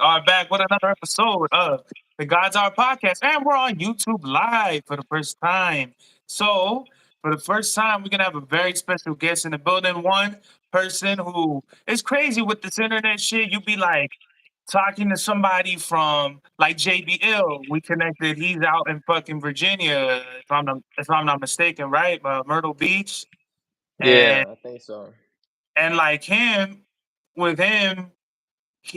are back with another episode of the God's Our Podcast, and we're on YouTube Live for the first time. So, for the first time, we're gonna have a very special guest in the building. One person who is crazy with this internet shit. You be like talking to somebody from like JBL. We connected. He's out in fucking Virginia, if I'm not mistaken, right? Myrtle Beach, and Yeah, I think so. like with him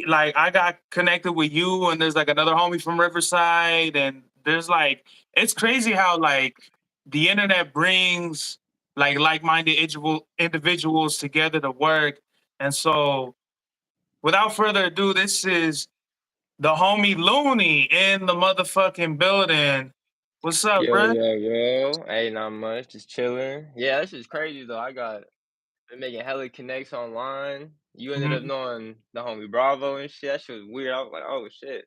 like I got connected with you and there's like another homie from Riverside and there's like it's crazy how like the internet brings like-minded individuals together to work. And so without further ado, this is the homie Looney in the motherfucking building. What's up, Yo, bruh? yo, yo. Hey, not much, just chilling. Yeah, this is crazy though. I got been making hella connects online. You ended up Mhm. knowing the homie Bravo and shit. That shit was weird. I was like, oh shit.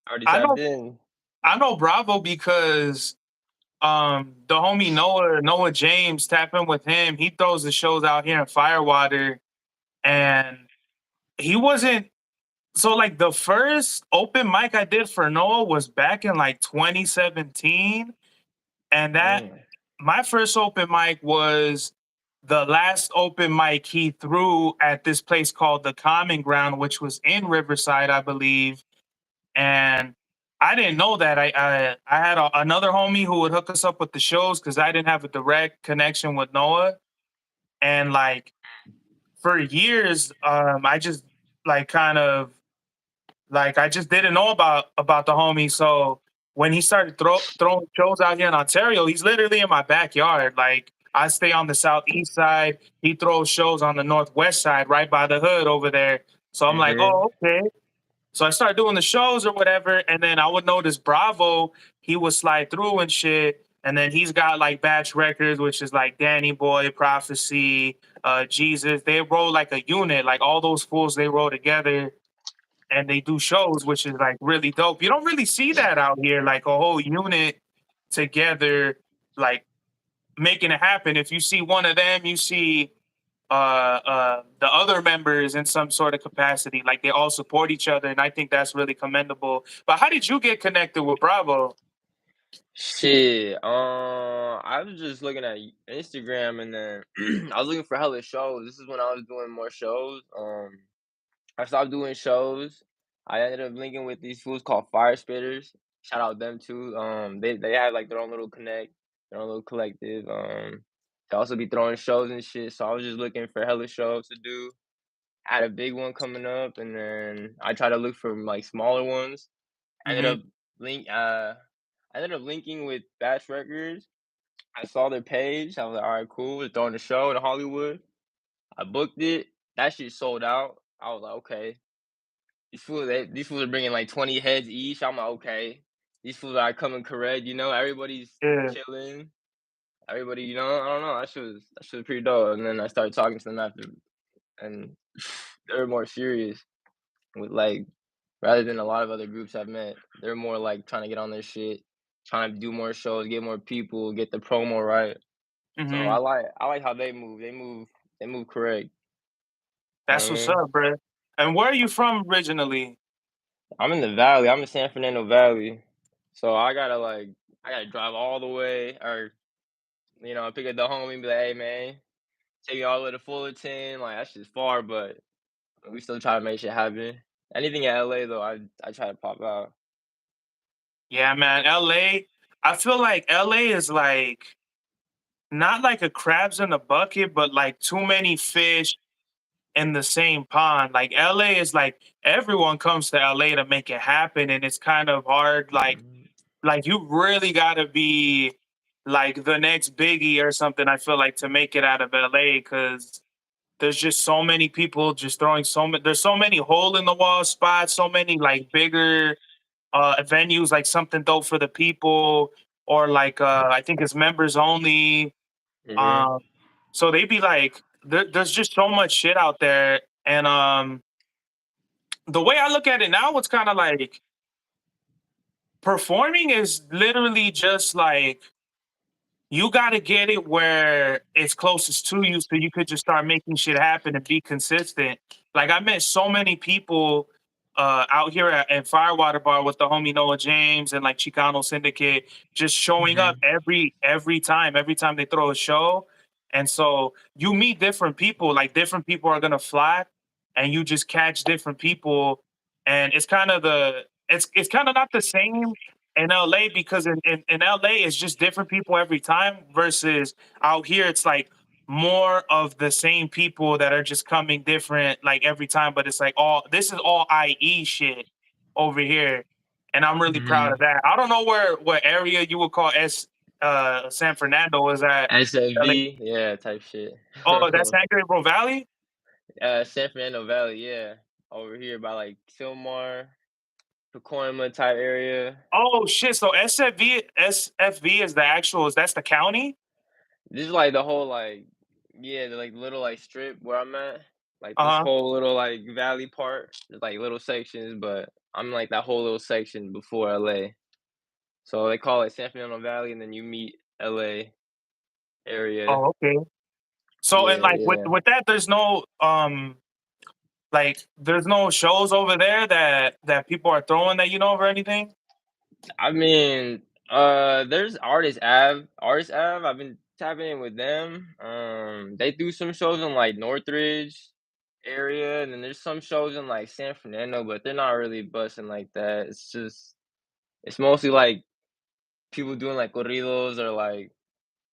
I already I tapped know in. I know Bravo because the homie Noah James, tap in with him. He throws the shows out here in Firewater, and he wasn't so like the first open mic I did for Noah was back in like 2017, and that Mm, my first open mic was the last open mic he threw at this place called the Common Ground, which was in Riverside, I believe. And I didn't know that. I had another homie who would hook us up with the shows because I didn't have a direct connection with Noah. And like for years, I just like kind of like I just didn't know about the homie. So when he started throwing shows out here in Ontario, he's literally in my backyard. Like I stay on the southeast side. He throws shows on the northwest side, right by the hood over there. So I'm like, mm-hmm. oh, okay. So I started doing the shows or whatever, and then I would notice Bravo, he would slide through and shit. And then he's got like Batch Records, which is like Danny Boy, Prophecy, Jesus. They roll like a unit, like all those fools they roll together and they do shows, which is like really dope. You don't really see that out here, like a whole unit together, like making it happen. If you see one of them, you see the other members in some sort of capacity. Like they all support each other, and I think that's really commendable. But how did you get connected with Bravo? Shit. I was just looking at Instagram and then I was looking for hella shows. This is when I was doing more shows. I stopped doing shows. I ended up linking with these fools called Fire Spitters. Shout out them too. They had like their own little connect, their own little collective. To also be throwing shows and shit. So I was just looking for hella shows to do. I had a big one coming up, and then I tried to look for like smaller ones. I ended Hmm. up link. I ended up linking with Bash Records. I saw their page. I was like, all right, cool. They're throwing a show in Hollywood. I booked it. That shit sold out. I was like, okay, these fools are bringing like 20 heads each. I'm like, okay. These fools are coming correct, everybody's Yeah. chilling. Everybody, I don't know. That shit was pretty dope. And then I started talking to them after, and they were more serious with like rather than a lot of other groups I've met. They're more like trying to get on their shit, trying to do more shows, get more people, get the promo right. So Hmm. I like how they move. They move correct. You know That's what I what's mean? up, bro. And where are you from originally? I'm in the valley. I'm in San Fernando Valley. So I gotta drive all the way or pick up the homie and be like, hey man, take you all the way to Fullerton. Like that's just far, but we still try to make shit happen. Anything in LA though, I try to pop out. Yeah, man. LA. I feel like LA is like not like a crabs in a bucket, but like too many fish in the same pond. Like LA is like everyone comes to LA to make it happen, and it's kind of hard. Mhm. Like you really got to be like the next Biggie or something. I feel like to make it out of LA because there's just so many people just throwing so many. There's so many hole in the wall spots. So many like bigger venues, like something dope for the people, or like I think it's members only. Mhm. Um, so they be like, there's just so much shit out there, and the way I look at it now, it's kind of like performing is literally just like you got to get it where it's closest to you, so you could just start making shit happen and be consistent. Like I met so many people. out here at Firewater Bar with the homie Noah James and like Chicano Syndicate, just showing up Mhm. every time they throw a show. And so you meet different people, like different people are gonna fly, and you just catch different people. And it's kind of not the same in LA because in LA it's just different people every time versus out here it's like more of the same people that are just coming different like every time, but it's like all this is all IE shit over here. And I'm really proud of Mhm. that. I don't know what area you would call San Fernando is that. LA. SFV, yeah, type shit. Oh, that's San Gabriel Valley? San Fernando Valley, yeah. Over here by like Silmar, Pacoima type area. Oh shit. So SFV is the actual is that's the county? This is like the whole like yeah, the like little like strip where I'm at. Like this Uh-huh. whole little like valley part. There's like little sections, but I'm like that whole little section before LA. So they call it San Fernando Valley and then you meet LA area. Oh, okay. So and Yeah, like yeah. with that there's no like there's no shows over there that people are throwing that you know of or anything? I mean, there's Artist Ave. I've been tapping in with them. They do some shows in like Northridge area, and then there's some shows in like San Fernando, but they're not really busting like that. It's mostly like people doing like corridos or like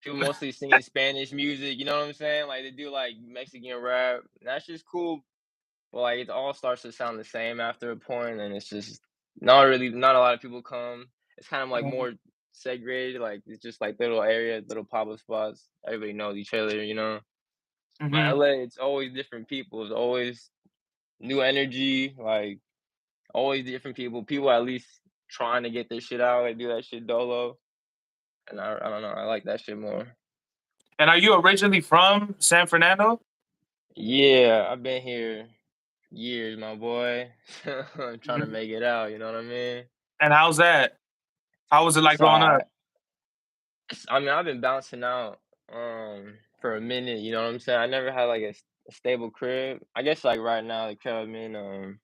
people mostly singing Spanish music. You know what I'm saying? Like they do like Mexican rap. And that's just cool. But like it all starts to sound the same after a point, and it's just not a lot of people come. It's kind of like Mhm, more segregated, like it's just like little areas, little pop-up spots. Everybody knows each other, you know. But mhm. LA, it's always different people. It's always new energy, like always different people. People at least trying to get their shit out, like do that shit dolo. And I don't know, I like that shit more. And are you originally from San Fernando? Yeah, I've been here years, my boy. I'm trying to Mhm. make it out, you know what I mean? And how's that? How was it like It's growing up? alright. I mean, I've been bouncing out for a minute, you know what I'm saying? I never had like a stable crib. I guess like right now the crib I'm in,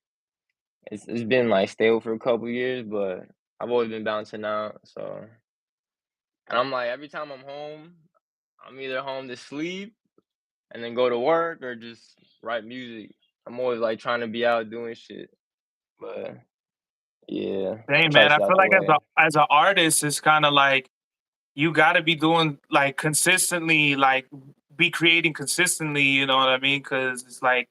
it's been like stable for a couple years, but I've always been bouncing out. So and I'm like every time I'm home, I'm either home to sleep and then go to work or just write music. I'm always like trying to be out doing shit. But yeah, I Hey try to man, I stay out feel the like way. as an artist, it's kind of like you got to be doing like consistently, like be creating consistently. You know what I mean? Because it's like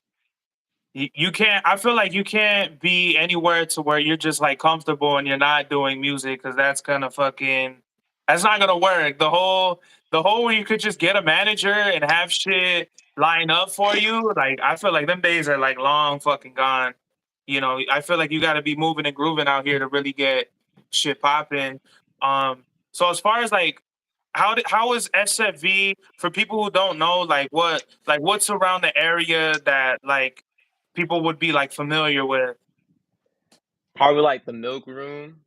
you can't. I feel like you can't be anywhere to where you're just like comfortable and you're not doing music because that's gonna fucking that's not gonna work. The whole where you could just get a manager and have shit line up for you. Like I feel like them days are like long fucking gone. You know, I feel like you got to be moving and grooving out here to really get shit popping. So as far as like how is SFV for people who don't know like what's around the area that like people would be like familiar with. Probably like the milk room.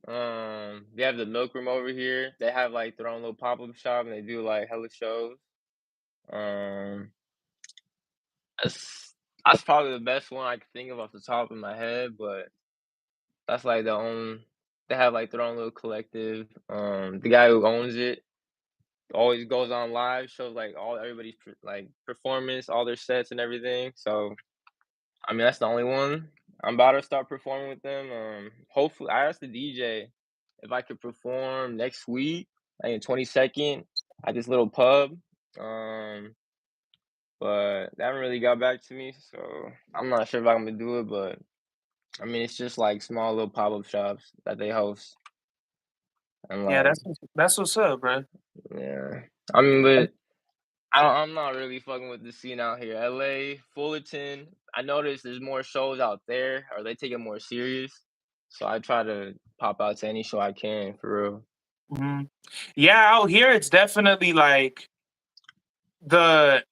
They have the milk room over here. They have like their own little pop-up shop and they do like hella shows. Um, that's probably the best one I can think of off the top of my head, but that's like the own they have like their own little collective. The guy who owns it always goes on live, shows like all everybody's like performance, all their sets and everything. So I mean that's the only one. I'm about to start performing with them. Hopefully I asked the DJ if I could perform next week, like in 22nd at this little pub. Um, but they haven't really got back to me, so I'm not sure if I'm gonna do it. But I mean, it's just like small little pop up shops that they host, and Yeah, like, that's what's up, bro. yeah. I mean, but I'm not really fucking with the scene out here. LA, Fullerton. I noticed there's more shows out there, or they take it more serious. So I try to pop out to any show I can, for real. Mhm. Yeah, out here it's definitely like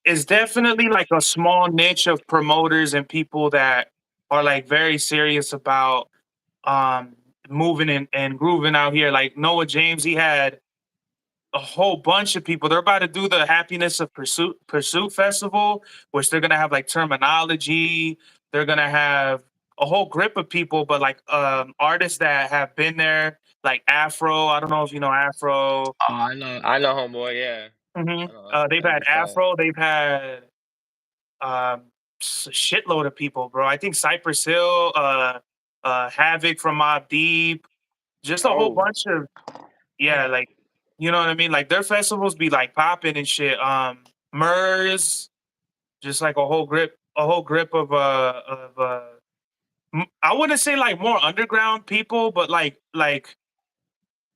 it's definitely like a small niche of promoters and people that are like very serious about um moving and grooving out here. Like Noah James, he had a whole bunch of people. They're about to do the Happiness of Pursuit Festival, which they're gonna have like terminology. They're gonna have a whole grip of people, but like artists that have been there, like Afro. I don't know if you know Afro. Oh, I know, homeboy. Yeah, Hmm. I know. They've That's had what's up. Afro. They've had um, a shitload of people, bro. I think Cypress Hill, Havoc from Mobb Deep, just a whole Oh, bunch of yeah, damn. like you know what I mean. Like their festivals be like popping and shit. Murs, just like a whole grip of I wouldn't say like more underground people, but like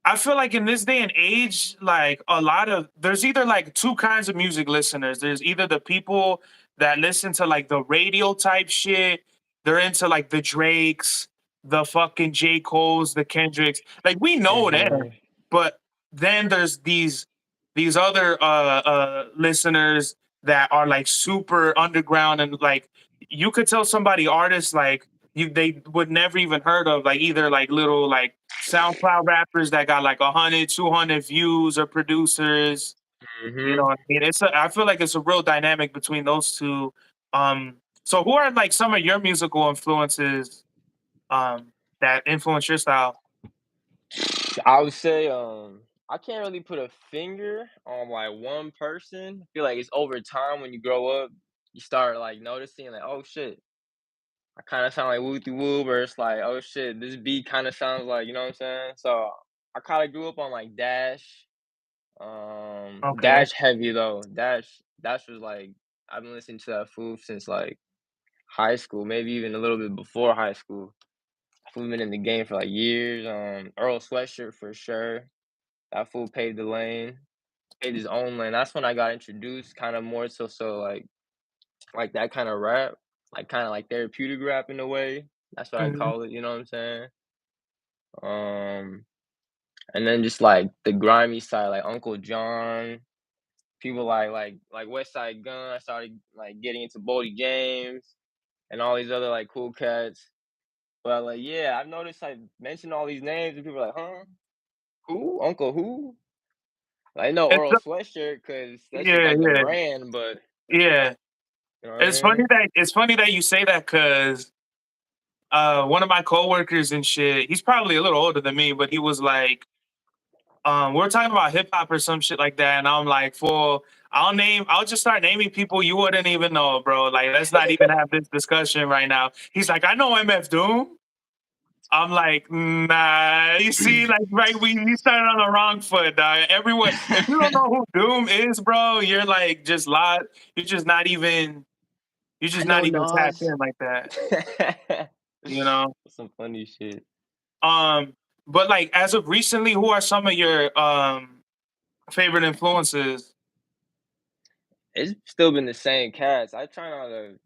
I feel like in this day and age, like a lot of there's either like two kinds of music listeners. There's either the people that listen to like the radio type shit, they're into like the Drakes, the fucking J. Cole's, the Kendricks. Like we know them, Mhm. but then there's these other listeners that are like super underground and like you could tell somebody artists like they would never even heard of like either like little like SoundCloud rappers that got like 100, 200 views or producers. You know Mhm. what I mean? I feel like it's a real dynamic between those two. So who are like some of your musical influences that influence your style? I would say, I can't really put a finger on like one person. I feel like it's over time when you grow up, you start like noticing like, oh shit, I kind of sound like Wooty Woo, or it's like, oh shit, this beat kind of sounds like, you know what I'm saying? So I kind of grew up on like Dash, Okay. Dash heavy though. Dash was like I've been listening to that fool since like high school, maybe even a little bit before high school. Fool been in the game for like years. Earl Sweatshirt for sure. That fool paved the lane, paved his own lane. That's when I got introduced kind of more so like that kind of rap, like kind of like therapeutic rap in a way. That's what I Hmm. call it, you know what I'm saying? Um, and then just like the grimy side, like Uncle John, people like West Side Gun. I started like getting into Boldy James and all these other like cool cats. But like, yeah, I've noticed I mention all these names and people are like, huh? Who? Uncle who? I know It's Earl Sweatshirt because that's just yeah, like the yeah, brand, but yeah. you know what I mean? It's funny that you say that because one of my coworkers and shit, he's probably a little older than me, but he was like, we're talking about hip hop or some shit like that, and I'm like, "Well, I'll just start naming people you wouldn't even know, bro. Like, let's not even have this discussion right now." He's like, "I know MF Doom." I'm like, "Nah." You see, like, right, we started on the wrong foot, dog. Everyone, if you don't know who Doom is, bro, you're like just lot. You're just not even. You're I just not know even tapped Nas. in like that, you know. Some funny shit. Um, but like as of recently, who are some of your favorite influences? It's still been the same cats. I try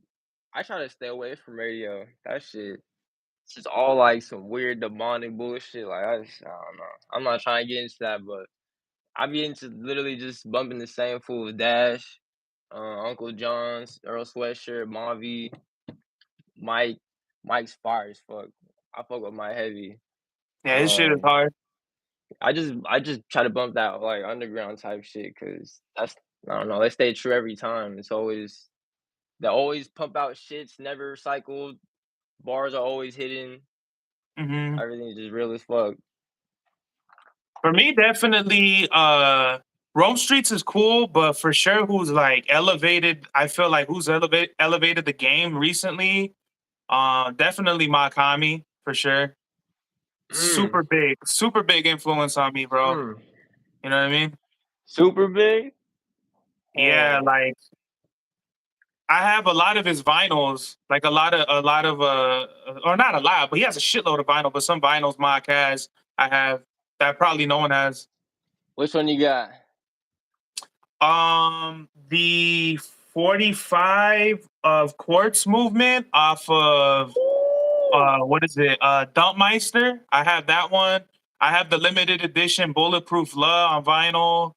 to stay away from radio. That shit, it's just all like some weird demonic bullshit. Like I don't know. I'm not trying to get into that, but I be into literally just bumping the same fools. Dash, Uncle John's, Earl Sweatshirt, Mavi, Mike. Mike's fire as fuck. I fuck with my heavy. Yeah, his shit is Um, hard. I just try to bump that like underground type shit because that's I don't know. They stay true every time. It's always they always pump out shits, never recycled. Bars are always hidden. Mhm. Everything's just real as fuck. For me, definitely, Rome Streets is cool, but for sure, who's like elevated? I feel like who's elevated the game recently. Definitely Makami for sure. Mm, Super big influence on me, bro. mm. You know what I mean? Super big. Yeah, Huh. like I have a lot of his vinyls, like a lot of or not a lot, but he has a shitload of vinyl. But some vinyls Mark has, I have that probably no one has. Which one you got? The 45 of Quartz movement off of Ooh. what is it? Dumpmeister. I have that one. I have the limited edition Bulletproof Love on vinyl.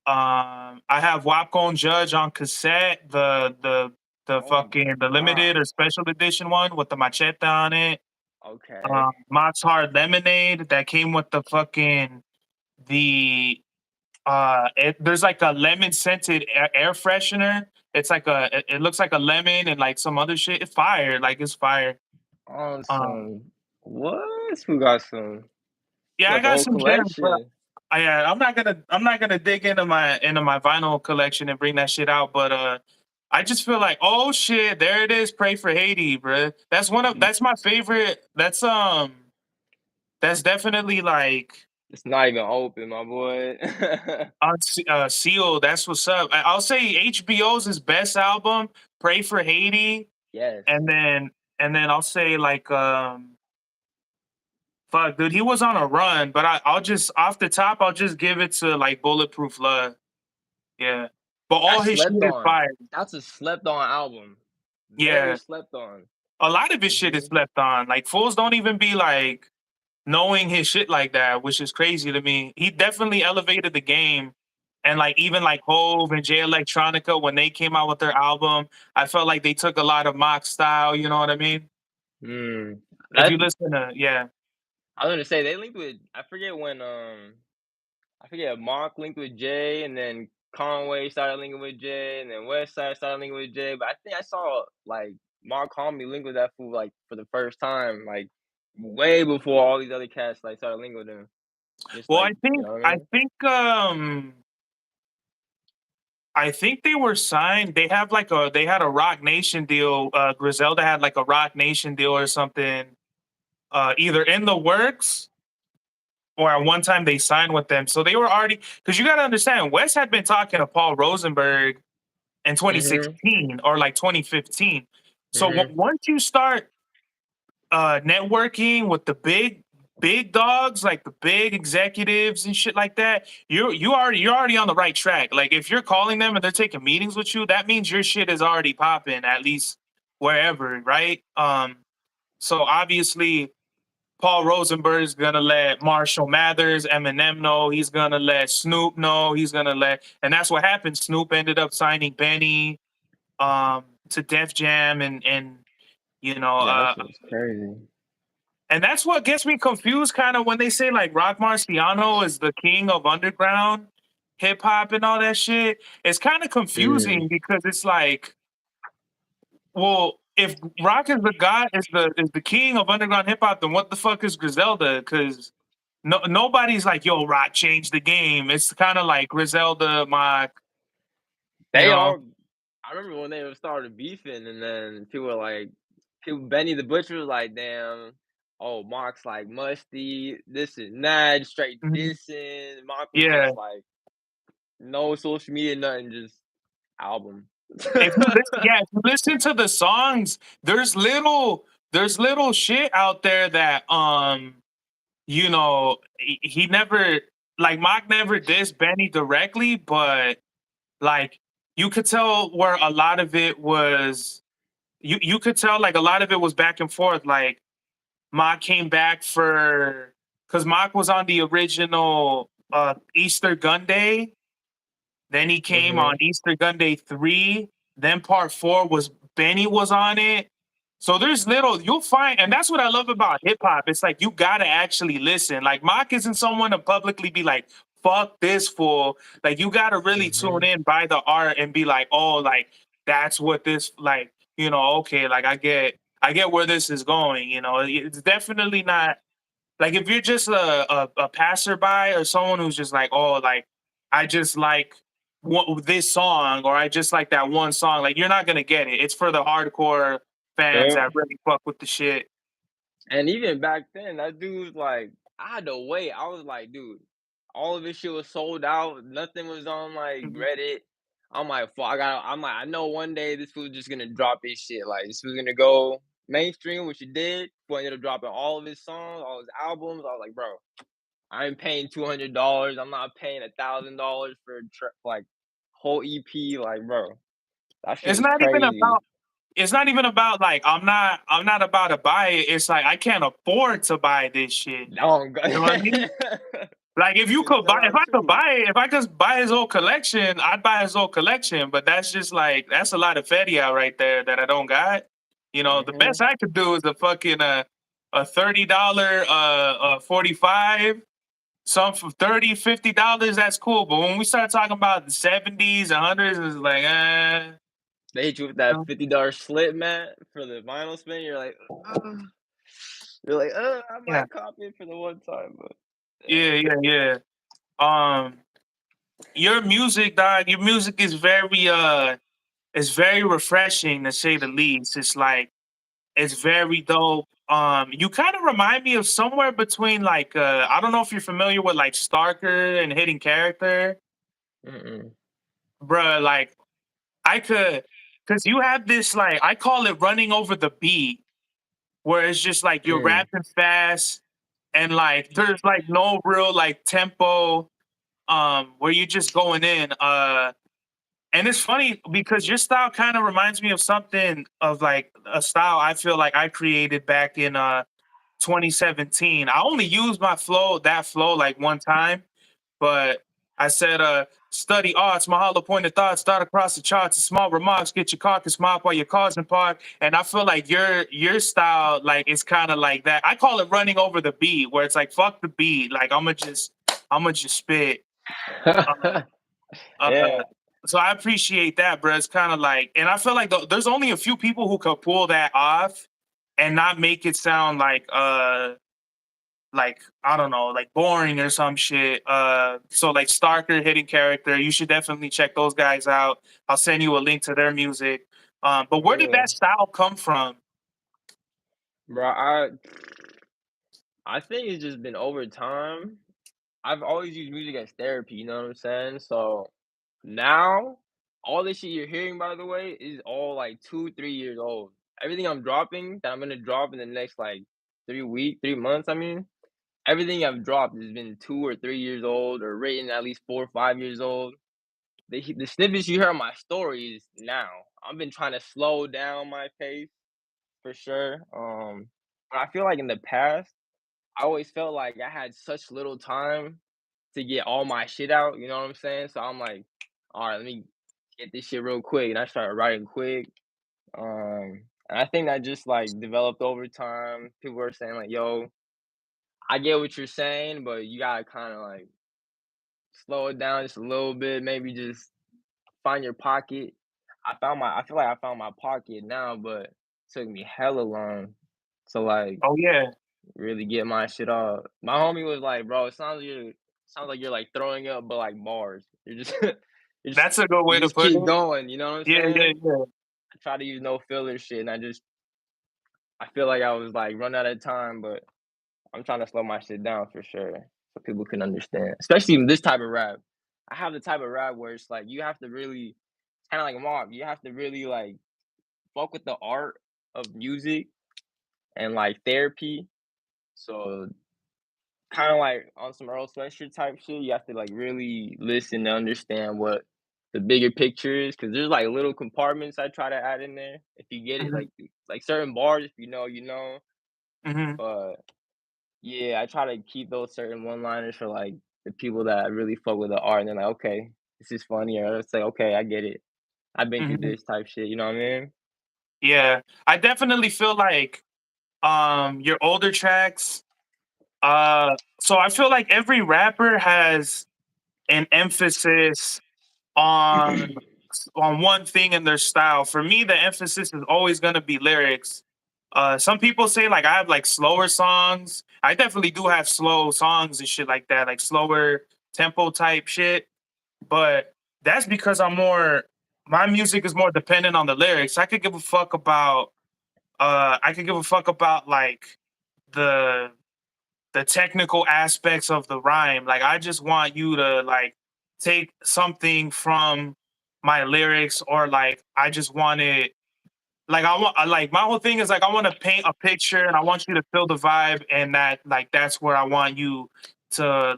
I have Wapcon Judge on cassette, the Oh fucking my the limited god. or special edition one with the machete on it. Okay. Mott's Hard Lemonade that came with the fucking the there's like a lemon scented air freshener. It's like it looks like a lemon and like some other shit. It's fire, like it's fire. Um, Awesome. What? Who got some? yeah, You I got the got whole some gems, but collection. I'm not gonna dig into my vinyl collection and bring that shit out. But I just feel like, oh shit, there it is. Pray for Haiti, bruh. That's my favorite. That's definitely like It's not even open, my boy. Seal. That's what's up. I'll say HBO's his best album, Pray for Haiti, Yes. and then I'll say like fuck, dude, he was on a run, but I'll just off the top, I'll just give it to like Bulletproof Love. Yeah. But all That's his shit slept is on. fire. That's a slept on album. Very Yeah. slept on. A lot of his shit is Mhm. slept on. Like fools don't even be like knowing his shit like that, which is crazy to me. He definitely elevated the game. And like even like Hove and Jay Electronica, when they came out with their album, I felt like they took a lot of mock style, you know what I mean? Mm. If That you listen to yeah. I was gonna say they linked with I forget when I forget Mark linked with Jay and then Conway started linking with Jay and then Westside started linking with Jay. But I think I saw like Mark Homie link with that fool like for the first time, like way before all these other cats like started linking with him. Just Well, like, I you think know what I I mean? think I think they were signed. They had a Rock Nation deal. Griselda had like a Rock Nation deal or something, either in the works or at one time they signed with them. So they were already because you got to understand, Wes had been talking to Paul Rosenberg in Mhm. 2016 or like 2015. So Mhm. once you start networking with the big dogs, like the big executives and shit like that, you're already on the right track. Like if you're calling them and they're taking meetings with you, that means your shit is already popping, at least wherever, right? So obviously Paul Rosenberg's gonna let Marshall Mathers, Eminem know. He's gonna let Snoop know. And that's what happened. Snoop ended up signing Benny to Def Jam, and you know, Yeah, that uh, shit was crazy. and that's what gets me confused, kind of when they say like Rock Marciano is the king of underground hip hop and all that shit. It's kind of Mm. confusing because it's like, well, if Rock is the god, is the king of underground hip hop, then what the fuck is Griselda? Because nobody's like, yo, Rock changed the game. It's kind of like Griselda, Mock, you They know. all I remember when they started beefing and then people were like Benny the Butcher was like, damn, oh Mark's like musty, this and that, straight Mhm. dissing. Mark was Yeah. just like no social media, nothing, just album. If you listen to the songs, there's little shit out there that he never, like Mock never dissed Benny directly, but like you could tell where a lot of it was you could tell like a lot of it was back and forth. Like Mock came back for because Mock was on the original Easter Gun Day, then he came on Mhm. Easter Gun Day 3. Then part 4 was Benny was on it. So there's little you'll find, and that's what I love about hip hop. It's like you gotta actually listen. Like Mock isn't someone to publicly be like, fuck this fool. Like you gotta really tune Mhm. in by the art and be like, oh, like that's what this like, okay, like I get where this is going. It's definitely not like if you're just a passerby or someone who's just like, oh, like I just like this song or I just like that one song, like you're not gonna get it. It's for the hardcore fans Yeah. that really fuck with the shit. And even back then, that dude was like, I had to wait. I was like, dude, all of this shit was sold out. Nothing was on like Mhm. Reddit. I'm like, fuck, I'm like, I know one day this fool's just gonna drop his shit. Like this was gonna go mainstream, which it did. But ended up dropping all of his songs, all his albums. I was like, bro, I ain't paying $200. I'm not paying $1,000 for like whole EP. Like, bro, that shit It's was not even crazy. about it's not even about like I'm not about to buy it. It's like I can't afford to buy this shit. Oh, God. You know what I mean? Like if You you can could tell buy, if that I could too. buy it, if I could buy his whole collection, I'd buy his whole collection. But that's just like that's a lot of fedia right there that I don't got. The Hmm. best I could do is a $30 45. Some for $30, $50, that's cool. But when we start talking about the 70s and hundreds, it's like They hit you with that $50 slip, man, for the vinyl spin. You're like, "Ugh." You're like, I Yeah, might copy it for the one time, but yeah. yeah, yeah, yeah. Um, your music, dog. Your music is very refreshing to say the least. It's like it's very dope. You kind of remind me of somewhere between like I don't know if you're familiar with like Starker and Hidden Character, Mm-mm. bruh. Like I could, cause you have this like I call it running over the beat, where it's just like you're Mm. rapping fast and like there's like no real like tempo, where you're just going in. And it's funny because your style kind of reminds me of something of like a style I feel like I created back in 2017. I only used that flow like one time, but I said, study arts, my hollow pointed thoughts start across the charts. And small remarks get your carcass mopped while your cars in park. And I feel like your style, like it's kind of like that. I call it running over the beat, where it's like fuck the beat, like I'm gonna just spit. Uh, uh, Yeah, so I appreciate that, bro. It's kind of like, and I feel like there's only a few people who could pull that off and not make it sound like I don't know, like boring or some shit. So like Starker, Hidden Character, you should definitely check those guys out. I'll send you a link to their music. But where did yeah. that style come from? Bro, I think it's just been over time. I've always used music as therapy, you know what I'm saying? So now, all this shit you're hearing, by the way, is all like 2, 3 years old. Everything I'm dropping that I'm gonna drop in the next like 3 months, I mean, everything I've dropped has been 2 or 3 years old or written at least 4 or 5 years old. The snippets you hear on my stories now. I've been trying to slow down my pace for sure. But I feel like in the past, I always felt like I had such little time to get all my shit out, you know what I'm saying? So I'm like, all right, let me get this shit real quick. And I started writing quick. And I think that just like developed over time. People were saying, like, yo, I get what you're saying, but you gotta kind of like slow it down just a little bit, maybe just find your pocket. I feel like I found my pocket now, but it took me hella long to like Oh yeah, really get my shit off. My homie was like, "Bro, it sounds like you're like throwing up, but like bars. You're just you just that's a good you way to just put keep it. going." You know what I'm Yeah, yeah, saying? yeah. I try to use no filler shit, and I feel like I was like run out of time, but I'm trying to slow my shit down for sure, so people can understand, especially in this type of rap. I have the type of rap where it's like you have to really, kind of like mob. You have to really like fuck with the art of music and like therapy. So kind of like on some Earl Sweatshirt type shit, you have to like really listen to understand what the bigger picture is, because there's like little compartments I try to add in there. If you get it, Hmm. like certain bars, if you know, you know. Hmm. But yeah, I try to keep those certain one-liners for like the people that really fuck with the art, and they're like, okay, this is funny, or it's like, okay, I get it. I've been through Hmm. this type shit. You know what I mean? Yeah, I definitely feel like your older tracks. So I feel like every rapper has an emphasis on one thing in their style. For me, the emphasis is always going to be lyrics. Some people say like I have like slower songs. I definitely do have slow songs and shit like that, like slower tempo type shit. But that's because my music is more dependent on the lyrics. I could give a fuck about like the the technical aspects of the rhyme. Like I just want you to like take something from my lyrics, or like I just want it like like my whole thing is like I want to paint a picture and I want you to feel the vibe, and that's where I want you to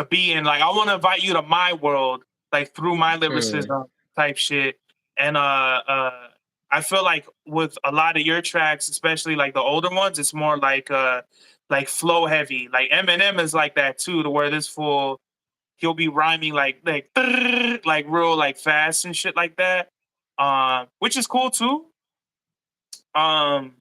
be in. Like I want to invite you to my world, like through my Mm, lyricism type shit. And I feel like with a lot of your tracks, especially like the older ones, it's more like flow heavy. Like Eminem is like that too, to where this fool he'll be rhyming like real like fast and shit like that. Which is cool too. Um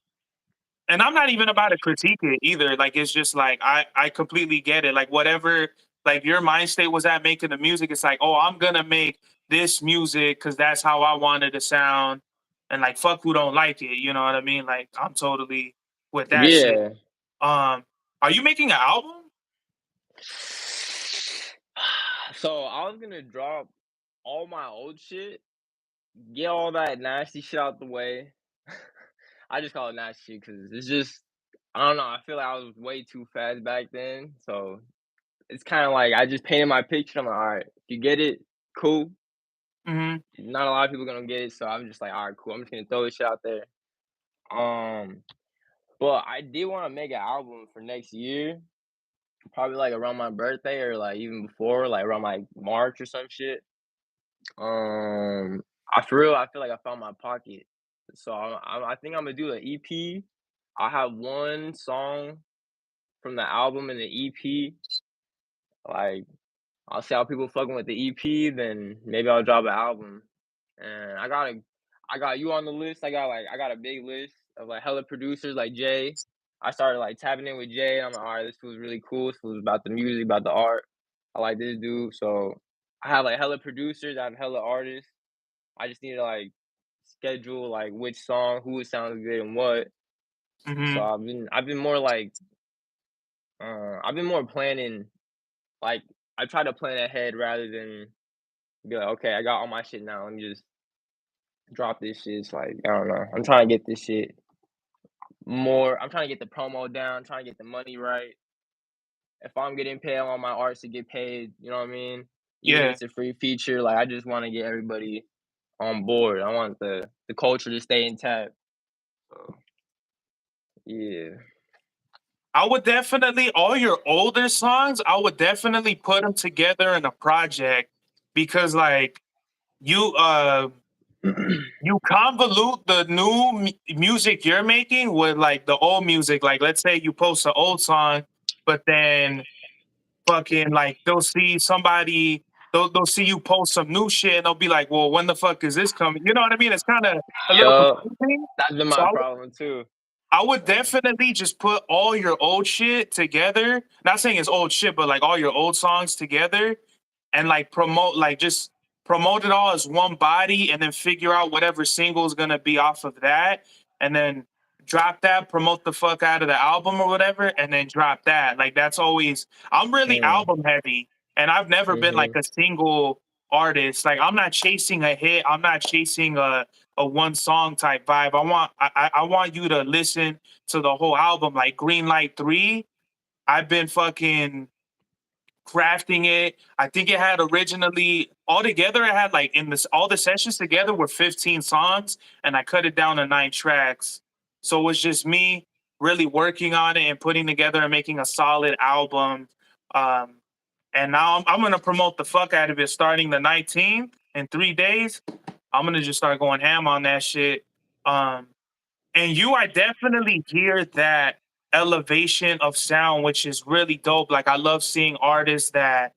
and I'm not even about to critique it either. Like it's just like I completely get it. Like whatever like your mind state was at making the music, it's like, oh, I'm gonna make this music because that's how I wanted to sound, and like fuck who don't like it. You know what I mean? Like I'm totally with that shit. Yeah. Um, are you making an album? So I was gonna drop all my old shit, get all that nasty shit out the way. I just call it nasty because it's just I don't know. I feel like I was way too fast back then, so it's kind of like I just painted my picture. I'm like, all right, if you get it, cool. Hmm. Not a lot of people gonna get it, so I'm just like, all right, cool. I'm just gonna throw this shit out there. Um, but I did want to make an album for next year, probably like around my birthday or like even before, like around like March or some shit. I for real, I feel like I found my pocket. So I think I'm gonna do an EP. I have one song from the album and the EP. Like I'll see how people fucking with the EP, then maybe I'll drop an album. And I got you on the list. I got a big list of like hella producers like Jay. I started like tapping in with Jay. And I'm like, all right, this was really cool. This was about the music, about the art. I like this dude. So I have like hella producers. I have hella artists. I just need to like schedule like which song, who sounds good and what. So Hmm. I've been more like I've been more planning like I try to plan ahead rather than be like, okay, I got all my shit now. Let me just drop this shit. It's like I don't know. I'm trying to get this shit more. I'm trying to get the promo down. Trying to get the money right. If I'm getting paid, I want my artists to get paid. You know what I mean? Even if Yeah. it's a free feature, like I just want to get everybody on board. I want the culture to stay intact. So yeah. I would definitely all your older songs. I would definitely put them together in a project because like you you convolute the new music you're making with like the old music. Like, let's say you post an old song, but then fucking like they'll see you post some new shit and they'll be like, well, when the fuck is this coming? You know what I mean? It's kind of a little Yup. confusing. That's been So my problem too. I would So definitely just put all your old shit together. Not saying it's old shit, but like all your old songs together and like just promote it all as one body and then figure out whatever single is gonna be off of that and then drop that, promote the fuck out of the album or whatever, and then drop that. Like that's always I'm really mm, album heavy and I've never been like mhm, a single artist. Like I'm not chasing a hit, I'm not chasing a one song type vibe. I want you to listen to the whole album. Like Green Light 3, I've been fucking crafting it. I think it had originally altogether it had like in this all the sessions together were 15 songs and I cut it down to 9 tracks. So it was just me really working on it and putting together and making a solid album. Um, and now I'm gonna promote the fuck out of it starting the 19th in 3 days. I'm gonna just start going ham on that shit. Um, and I definitely hear that elevation of sound, which is really dope. Like I love seeing artists that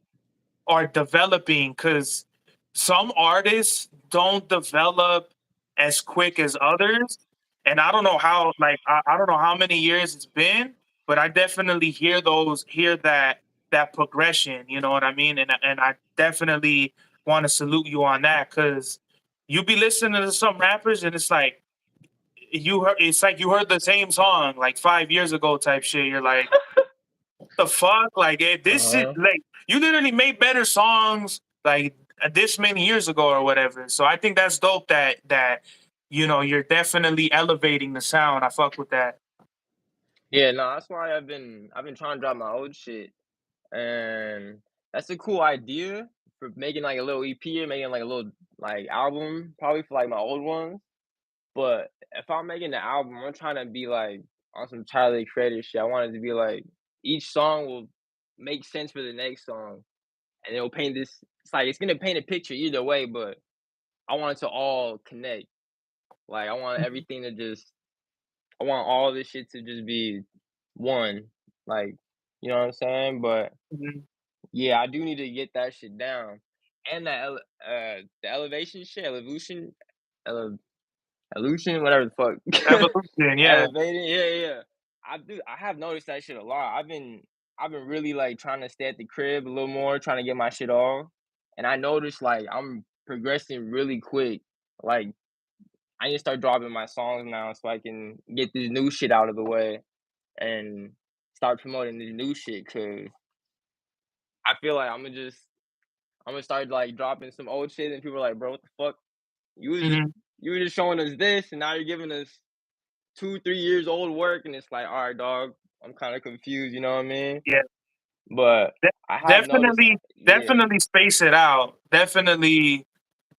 are developing because some artists don't develop as quick as others. And I don't know how, like, I don't know how many years it's been, but I definitely hear that progression. You know what I mean? And I definitely want to salute you on that because you be listening to some rappers and it's like you heard the same song like 5 years ago type shit. You're like, the fuck? Like this is uh-huh. like you literally made better songs like this many years ago or whatever. So I think that's dope that you're definitely elevating the sound. I fuck with that. Yeah, no, that's why I've been trying to drop my old shit, and that's a cool idea for making like a little EP or making like a little like album, probably for like my old ones. But if I'm making the album, I'm trying to be like on some Tyler the Creator shit. I want it to be like each song will make sense for the next song, and it'll paint this. It's like it's gonna paint a picture either way, but I want it to all connect. Like I want everything to just I want all this shit to just be one. Like, you know what I'm saying? But Mhm. yeah, I do need to get that shit down. And the elevation shit, ele- illusion, whatever the fuck. Evolution, yeah. Elevating, yeah, yeah. I have noticed that shit a lot. I've been really like trying to stay at the crib a little more, trying to get my shit off. And I noticed like progressing really quick. Like I need to start dropping my songs now so I can get this new shit out of the way and start promoting this new shit. Cause I feel like I'm gonna start like dropping some old shit and people are like, bro, what the fuck? You was just Mhm. you were just showing us this and now you're giving us 2, 3 years old work and it's like, all right, dog, I'm kind of confused, you know what I mean? Yeah, But de I have noticed, definitely yeah, definitely space it out. Definitely,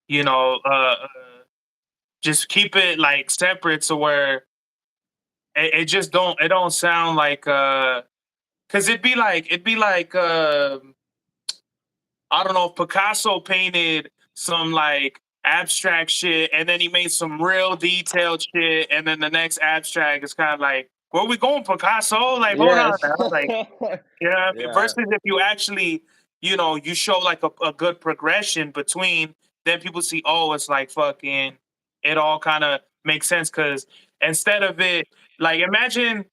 you know, just keep it, like, separate to where it just don't sound like, 'cause it'd be like, I don't know if Picasso painted some like abstract shit and then he made some real detailed shit and then the next abstract is kind of like, where we going, Picasso? Like, hold on yes, now. Like, yeah, yeah, versus if you actually, you show like a good progression between, then people see, oh, it's like fucking, it all kind of makes sense. Cause instead of it, like, imagine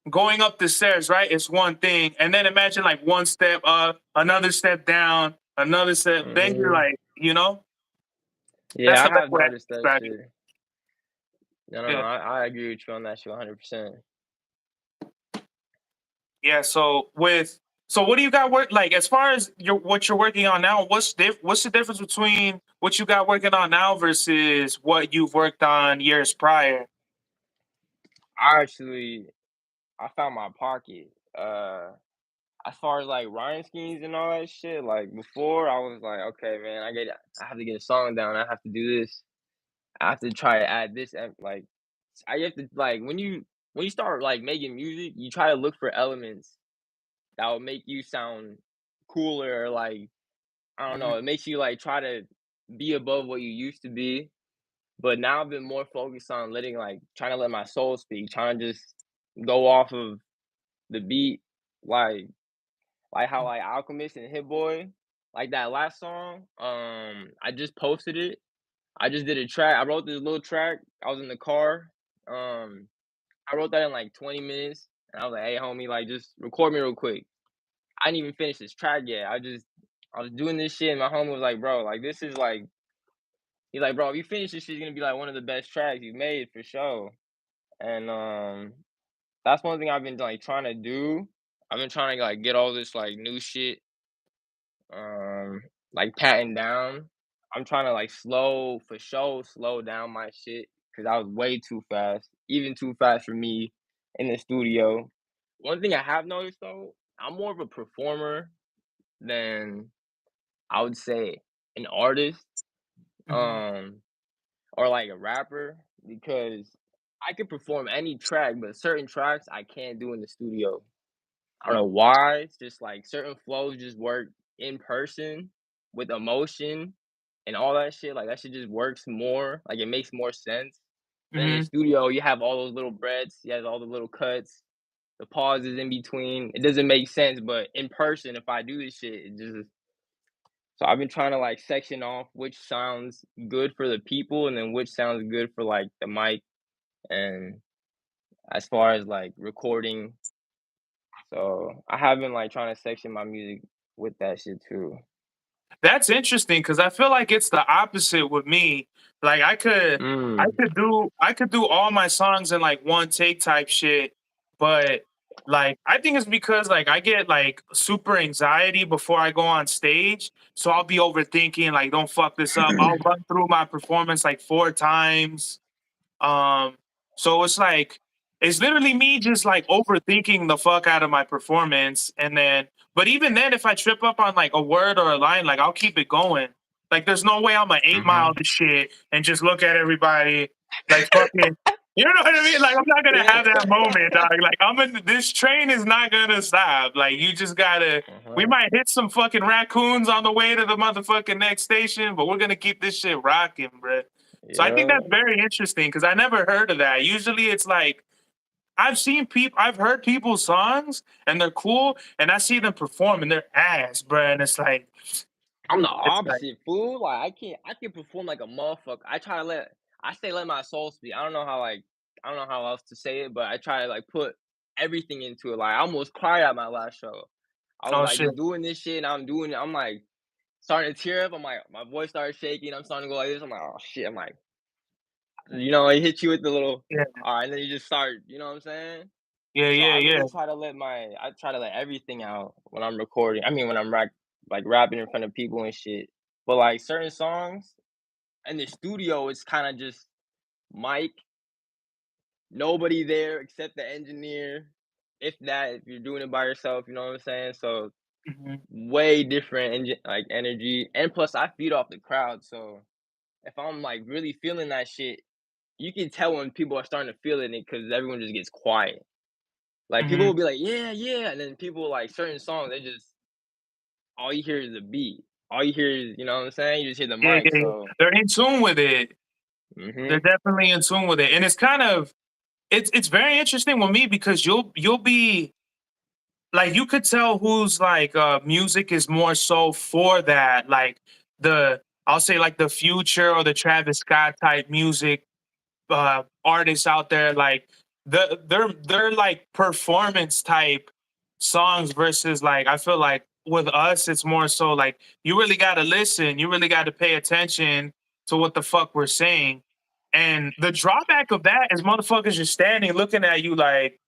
going up the stairs, right? It's one thing. And then imagine like one step up, another step down, another step. Then you're hmm, like, that's yeah, the I best have way I can noticed that describe it. shit. No, no, no, Yeah. I agree with you on that shit 100%. Yeah. So what do you got work like as far as what you're working on now? What's the difference between what you got working on now versus what you've worked on years prior? I actually, I found my pocket. As far as like rhyme schemes and all that shit, like before I was like, okay, man, I have to get a song down. I have to do this. I have to try to add this. Like, I have to like when you start like making music, you try to look for elements that will make you sound cooler. Or, like I don't Mhm, know, it makes you like try to be above what you used to be. But now I've been more focused on trying to let my soul speak, trying to just go off of the beat, like how mhm, like Alchemist and Hit Boy, like that last song. I just posted it. I just did a track. I wrote this little track. I was in the car. Um, I wrote that in like 20 minutes, and I was like, "Hey, homie, like just record me real quick." I didn't even finish this track yet. I was doing this shit, and my homie was like, "Bro, like this is like," he's like, "Bro, if you finish this shit, it's gonna be like one of the best tracks you've made for sure." And that's one thing I've been like trying to do. I've been trying to like get all this like new shit um like patting down. I'm trying to like slow down my shit because I was way too fast, even too fast for me in the studio. One thing I have noticed though, I'm more of a performer than I would say an artist, mhm, um, or like a rapper because I can perform any track, but certain tracks I can't do in the studio. I don't know why. It's just like certain flows just work in person with emotion and all that shit. Like that shit just works more. Like it makes more sense. But in the mhm. studio, you have all those little breaths, you have all the little cuts, the pauses in between. It doesn't make sense. But in person, if I do this shit, it just so I've been trying to like section off which sounds good for the people and then which sounds good for like the mic and as far as like recording. So I have been like trying to section my music with that shit too. That's interesting because I feel like it's the opposite with me. Like I Mm. could do all my songs in like one take type shit, but like I think it's because like I get like super anxiety before I go on stage. So I'll be overthinking, like, don't fuck this up. I'll run through my performance like 4 times. Um, so it's literally me just like overthinking the fuck out of my performance. And then, but even then, if I trip up on like a word or a line, like I'll keep it going. Like there's no way I'm gonna 8 mile Mhm. this shit and just look at everybody like fucking. You know what I mean? Like I'm not gonna Yeah. have that moment, dog. Like this train is not gonna stop. Like you just gotta. We Uh-huh. might hit some fucking raccoons on the way to the motherfucking next station, but we're gonna keep this shit rocking, bruh. So I think Yeah. that's very interesting because I never heard of that. Usually it's like I've heard people's songs and they're cool, and I see them perform and they're ass, bro. And I'm the it's like, opposite, fool. Like I can perform like a motherfucker. I say let my soul speak. I don't know how else to say it, but I try to like put everything into it. Like I almost cried at my last show. I was oh like shit, just doing this shit and I'm doing it. I'm like starting to tear up. I'm like, my voice started shaking. I'm starting to go like this. I'm like, oh shit. I'm like, it hits you with the little, Yeah, all right, and then you just start. You know what I'm saying? yeah, So yeah, I yeah. really try to I try to let everything out when I'm recording. I mean, when I'm like rapping in front of people and shit. But like certain songs in the studio, it's kind of just mic, nobody there except the engineer. If that, if you're doing it by yourself, you know what I'm saying? So Mhm, way different like energy, and plus I feed off the crowd. So if I'm like really feeling that shit, you can tell when people are starting to feel it because everyone just gets quiet. Like people mhm. will be like, yeah, yeah, and then people like certain songs, they just all you hear is the beat. All you hear is, you know what I'm saying? You just hear the Yeah, mic. yeah, yeah. So, They're in tune with it. They're mhm, definitely in tune with it, and it's kind of it's very interesting with me because you'll be like you could tell whose like music is more so for that like the I'll say like the Future or the Travis Scott type music artists out there like they're like performance type songs versus like I feel like with us it's more so like you really got to listen, you really got to pay attention to what the fuck we're saying, and the drawback of that is motherfuckers just standing looking at you like,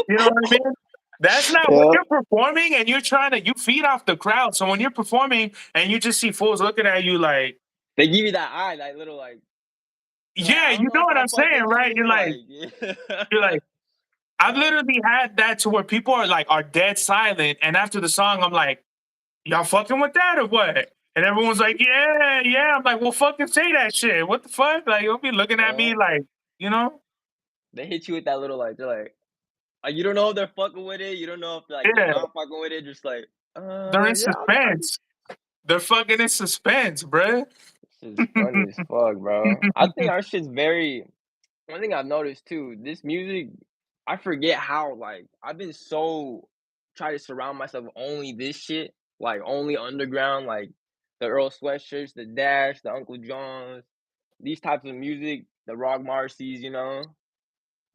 you know what I mean? That's not when yeah, you're performing and you're trying to you feed off the crowd. So when you're performing and you just see fools looking at you like, they give you that eye, that little like, they're like, yeah, I you don't know know if what I I'm fuck saying, with right? you. Like, yeah, You're like, I've nah, literally had that to where people are like are dead silent, and after the song, I'm like, y'all fucking with that or what? And everyone's like, yeah, yeah. I'm like, well, fucking say that shit. What the fuck? Like, you'll be looking at me uh, like, you know? they hit you with that little like, they're like, you don't know if they're fucking with it. You don't know if like they're Yeah, not fucking with it. Just like, they're in yeah, I suspense. They're fucking in suspense, bruh. this is funny as fuck, bro. I think our shit's very. One thing I've noticed too, this music, I forget how like I've been so try to surround myself with only this shit, like only underground, like the Earl Sweatshirts, the Dash, the Uncle Johns, these types of music, the Rock Marcy's,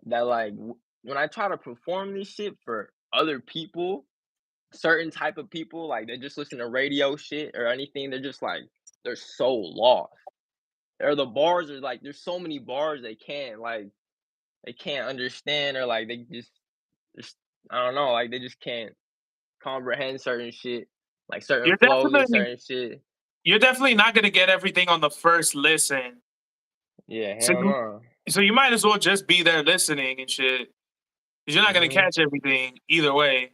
that like when I try to perform this shit for other people, certain type of people, like they just listen to radio shit or anything, they're just like they're so lost. Or the bars are like there's so many bars they can't understand, or like they just I don't know, like they just can't comprehend certain shit, like certain You're flows or definitely certain shit. you're definitely not gonna get everything on the first listen. Yeah, So hell you no. so you might as well just be there listening and shit. 'Cause you're not gonna Mhm. catch everything either way,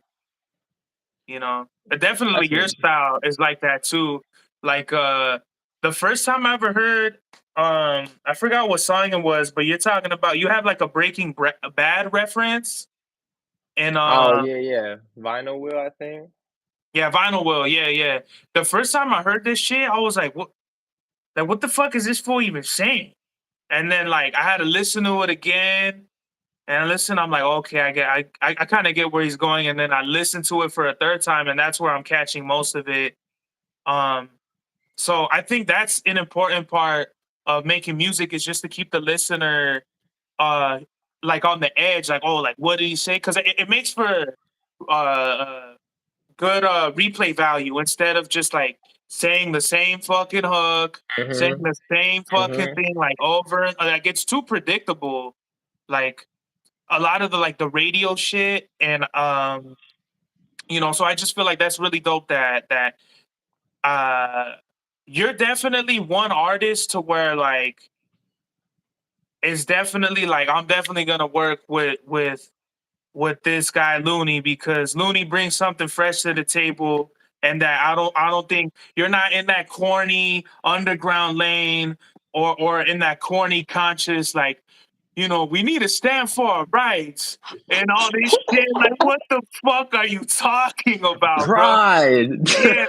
you know. But definitely That's your what. style is like that too. Like the first time I ever heard I forgot what song it was, but you're talking about you have like a Bad reference and Oh yeah, yeah. Vinyl Wheel, I think. yeah, Vinyl Will, yeah, yeah. The first time I heard this shit, I was like what the fuck is this fool even saying? And then like I had to listen to it again and listen. I'm like, okay, I kind of get where he's going. And then I listened to it for a third time, and that's where I'm catching most of it. Um, so I think that's an important part of making music is just to keep the listener uh like on the edge, like, oh, like what did he say? Because it makes for good replay value instead of just like saying the same fucking hook, saying Mhm. the same fucking Mhm. thing like over like it's too predictable. Like a lot of the like the radio shit and so I just feel like that's really dope that uh you're definitely one artist to where like it's definitely like I'm definitely gonna work with this guy Looney because Looney brings something fresh to the table and that I don't think you're not in that corny underground lane or in that corny conscious like we need to stand for our rights and all this shit. Like, what the fuck are you talking about, bro? Pride. Yeah,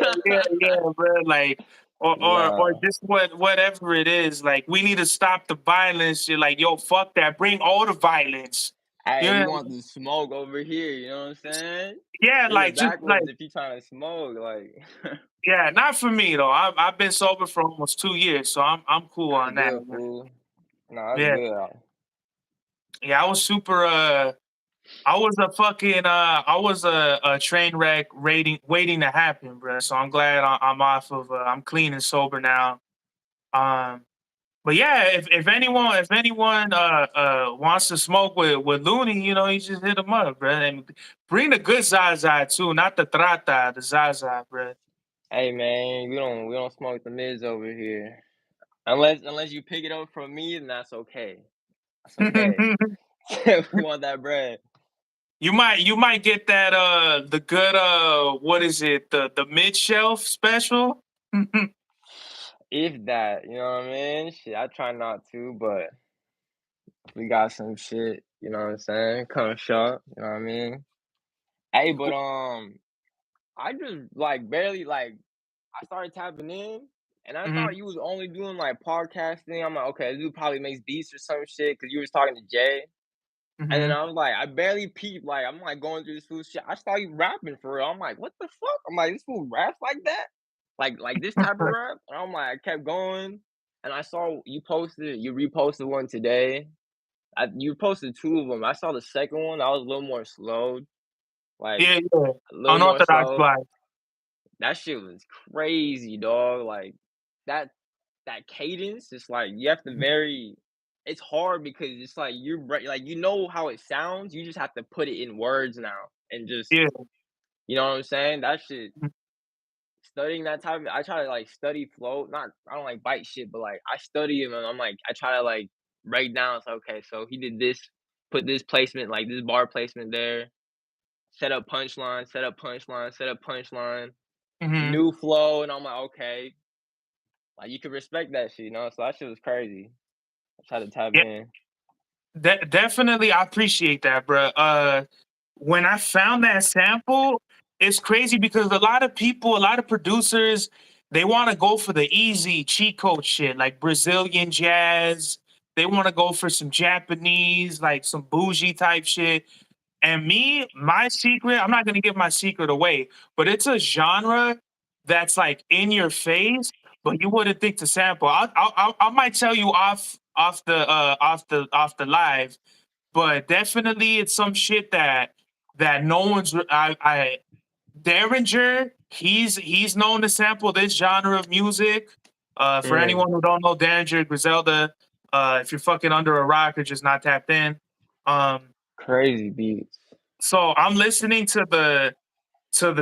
yeah, bro. Like, or Nah. just whatever it is. Like, we need to stop the violence. You're like, yo, fuck that. Bring all the violence. Hey, we Yeah, want the smoke over here, you know what I'm saying? yeah. Bring it Like, just like, backwards if you trying to smoke, like yeah. Not for me though. I've been sober for almost 2 years, so I'm cool that's on that. good, fool. Nah, that's Yeah, good. yeah. I was super. I was a train wreck waiting to happen, bro. So I'm glad I'm off of I'm clean and sober now. Um, but yeah, if anyone wants to smoke with Looney, you know, you just hit him up, bro. And bring the good Zaza too, not the Trata, the Zaza, bro. Hey man, we don't smoke the mids over here. Unless you pick it up from me, then that's okay. That's okay. We want that bread. You might get that the good what is it, the mid shelf special. If that, you know what I mean? Shit, I try not to, but we got some shit, you know what I'm saying? Come short, you know what I mean? Hey, but I just like barely like I started tapping in and I Hmm. thought you was only doing like podcasting. I'm like, okay, this dude probably makes beats or some shit because you was talking to Jay. And then Hmm. I was like, I barely peeped, like I'm like going through this fool shit. I started rapping for real. I'm like, what the fuck? I'm like, this fool raps like that? Like this type of rap? And I'm like, I kept going and I saw you reposted one today. You posted two of them. I saw the second one. I was a little more slowed, like Yeah, yeah. a little more Unorthodox slow. life. That shit was crazy, dog. Like that that cadence, it's like you have to Mhm. very it's hard because it's like like you know how it sounds, you just have to put it in words now and just Yeah. you know what I'm saying? That shit Mhm. studying that type of I try to like study flow, not I don't like bite shit, but like I study him and I'm like I try to like break down. So okay, so he did this, put this placement, like this bar placement there, set up punchline, set up punchline, set up punchline, Mhm. new flow, and I'm like, okay, like you can respect that shit, you know. So that shit was crazy. I tried to tap Yeah, in. definitely. I appreciate that, bro. When I found that sample, it's crazy because a lot of producers, they want to go for the easy cheat code shit, like Brazilian jazz. They want to go for some Japanese, like some bougie type shit. And me, my secret, I'm not gonna give my secret away, but it's a genre that's like in your face, but you wouldn't think to sample. I might tell you off the live, but definitely it's some shit that no one's. I Derringer, he's known to sample this genre of music. For Mm, anyone who don't know Derringer, Griselda, if you're fucking under a rock or just not tapped in, um, crazy beats. so I'm listening to the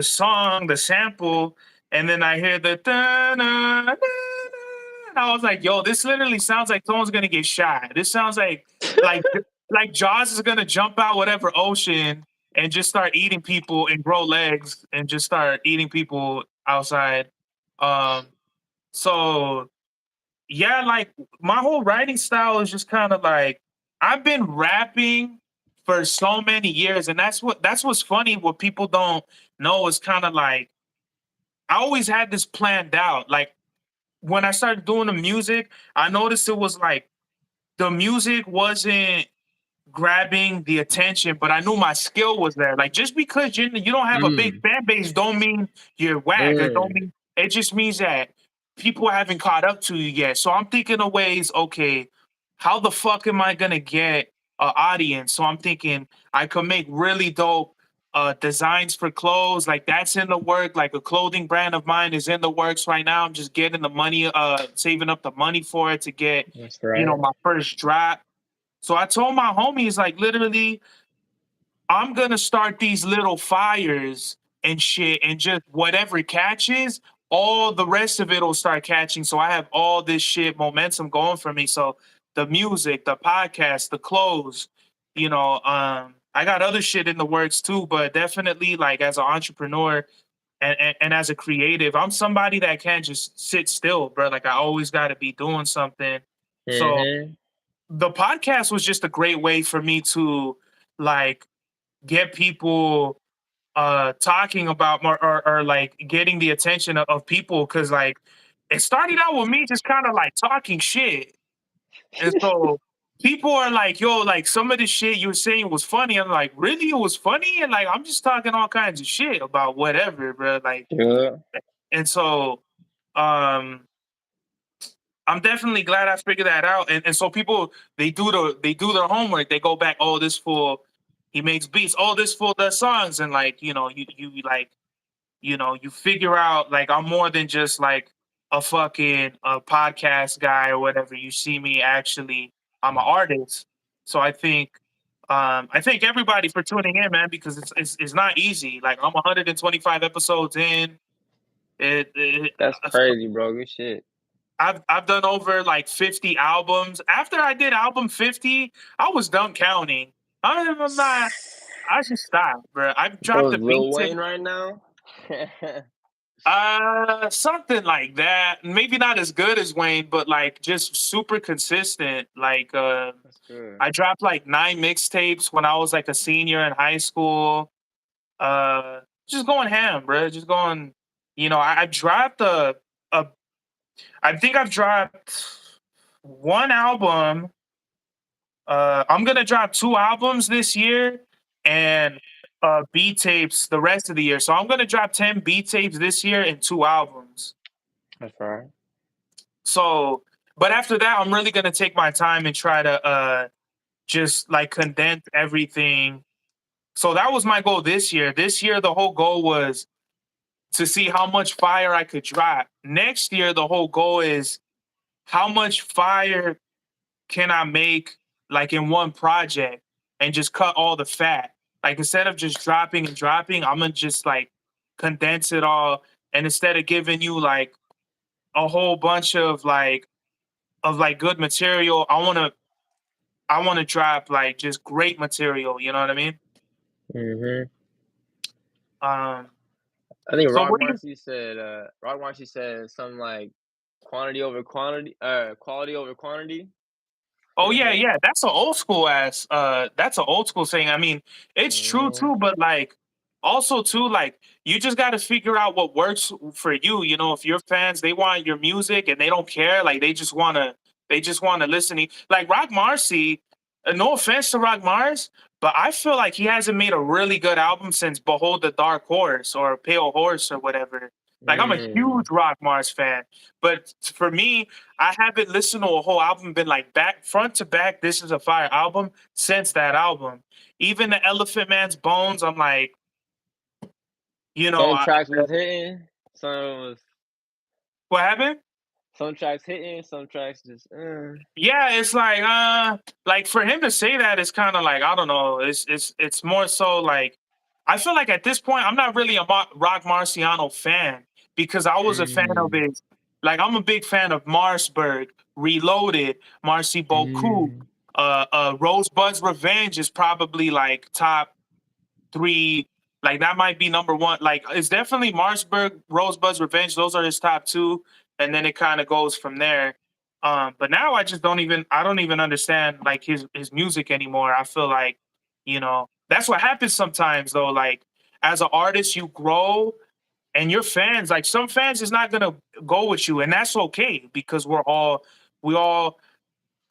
song, the sample, and then I hear the da, na, na, na, and I was like, "Yo, this literally sounds like someone's gonna get shot. This sounds like like Jaws is gonna jump out whatever ocean and just start eating people and grow legs and just start eating people outside." Um, so yeah, like my whole writing style is just kind of like I've been rapping for so many years, and that's what's funny. What people don't know is kind of like I always had this planned out. Like when I started doing the music, I noticed it was like the music wasn't grabbing the attention, but I knew my skill was there. Like just because you don't have a big Mm, fan base, don't mean you're whack. It don't mm, mean it just means that people haven't caught up to you yet. So I'm thinking of ways. Okay, how the fuck am I gonna get an audience? So I'm thinking I could make really dope designs for clothes. Like that's in the work. Like a clothing brand of mine is in the works right now. I'm just getting the money, saving up the money for it to get, that's you know, right. my first drop. So I told my homies, like, literally, I'm gonna start these little fires and shit, and just whatever catches, all the rest of it'll start catching. So I have all this shit momentum going for me. So the music, the podcast, the clothes, I got other shit in the works too, but definitely like as an entrepreneur and as a creative, I'm somebody that can't just sit still, bro. Like I always gotta be doing something. So Mhm, the podcast was just a great way for me to like get people talking about more or like getting the attention of people because like it started out with me just kind of like talking shit, and so people are like, yo, like some of the shit you were saying was funny. I'm like, really, it was funny? And like I'm just talking all kinds of shit about whatever, bro. Like, yeah, and so um I'm definitely glad I figured that out. And so people they do their homework. They go back, oh, this fool, he makes beats. Oh, this fool does songs, and like you like you figure out like I'm more than just like a podcast guy or whatever. You see me actually, I'm an artist. So I thank everybody for tuning in, man, because it's not easy. Like I'm 125 episodes in. That's crazy, bro. Good shit. I've done over like 50 albums. After I did album 50, I was done counting. I'm not. I should stop, bro. I've So dropped is a beat Lil tape. Wayne right now? Something like that. Maybe not as good as Wayne, but like just super consistent. Like, That's good. I dropped like 9 mixtapes when I was like a senior in high school. Uh, just going ham, bro. Just going. I dropped a. I think I've dropped one album. I'm gonna drop 2 albums this year and beat tapes the rest of the year. So I'm gonna drop 10 beat tapes this year and 2 albums. That's right. So, but after that, I'm really gonna take my time and try to just like condense everything. So that was my goal this year. This year, the whole goal was to see how much fire I could drop. Next year, the whole goal is how much fire can I make like in one project and just cut all the fat. Like instead of just dropping and dropping, I'm gonna just like condense it all. And instead of giving you like a whole bunch of like good material. I wanna drop like just great material. You know what I mean? Mhm. Um. I think So what do you? Rock Marcy said something like quality over quantity. Oh yeah, yeah. That's an old school saying. I mean, it's true Mhm. too, but like also too, like you just gotta figure out what works for you. If your fans they want your music and they don't care, like they just wanna listen like Rock Marcy, no offense to Rock Mars, but I feel like he hasn't made a really good album since Behold the Dark Horse or Pale Horse or whatever. Like I'm a huge Mm. Rock Mars fan. But for me, I haven't listened to a whole album, been like back front to back. This is a fire album since that album. Even the Elephant Man's Bones, I'm like, you know, Some I, tracks was hitting, some was what happened? some tracks hitting, some tracks just Yeah, it's like for him to say that is kind of like I don't know. It's more so like I feel like at this point I'm not really a Rock Marciano fan because I was a fan of mm, his. Like I'm a big fan of Marsburg, Reloaded, Marcy Boku. mm, Rosebud's Revenge is probably like top 3. Like that might be number one. Like it's definitely Marsburg, Rosebud's Revenge. Those are his top 2, and then it kind of goes from there. But now I don't even understand like his music anymore. I feel like that's what happens sometimes though. Like as an artist, you grow and your fans, like some fans is not gonna go with you, and that's okay because we all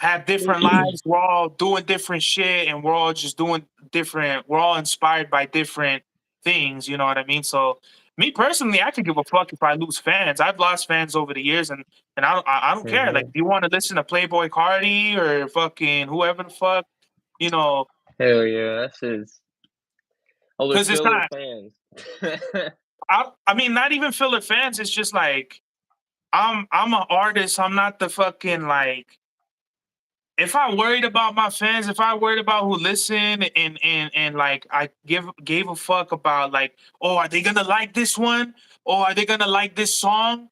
have different lives. We're all doing different shit, and we're all just doing different. We're all inspired by different things. You know what I mean? So, me personally, I could give a fuck if I lose fans. I've lost fans over the years, and I don't care. Like, mhm. if you want to listen to Playboy Cardi or fucking whoever the fuck, you know, Hell yeah, that's just all the because it's filler not. fans. I mean, not even filler fans. It's just like I'm an artist. I'm not the fucking like if I worried about my fans, if I worried about who listen and like I gave a fuck about like, oh, are they gonna like this one? Or are they gonna like this song?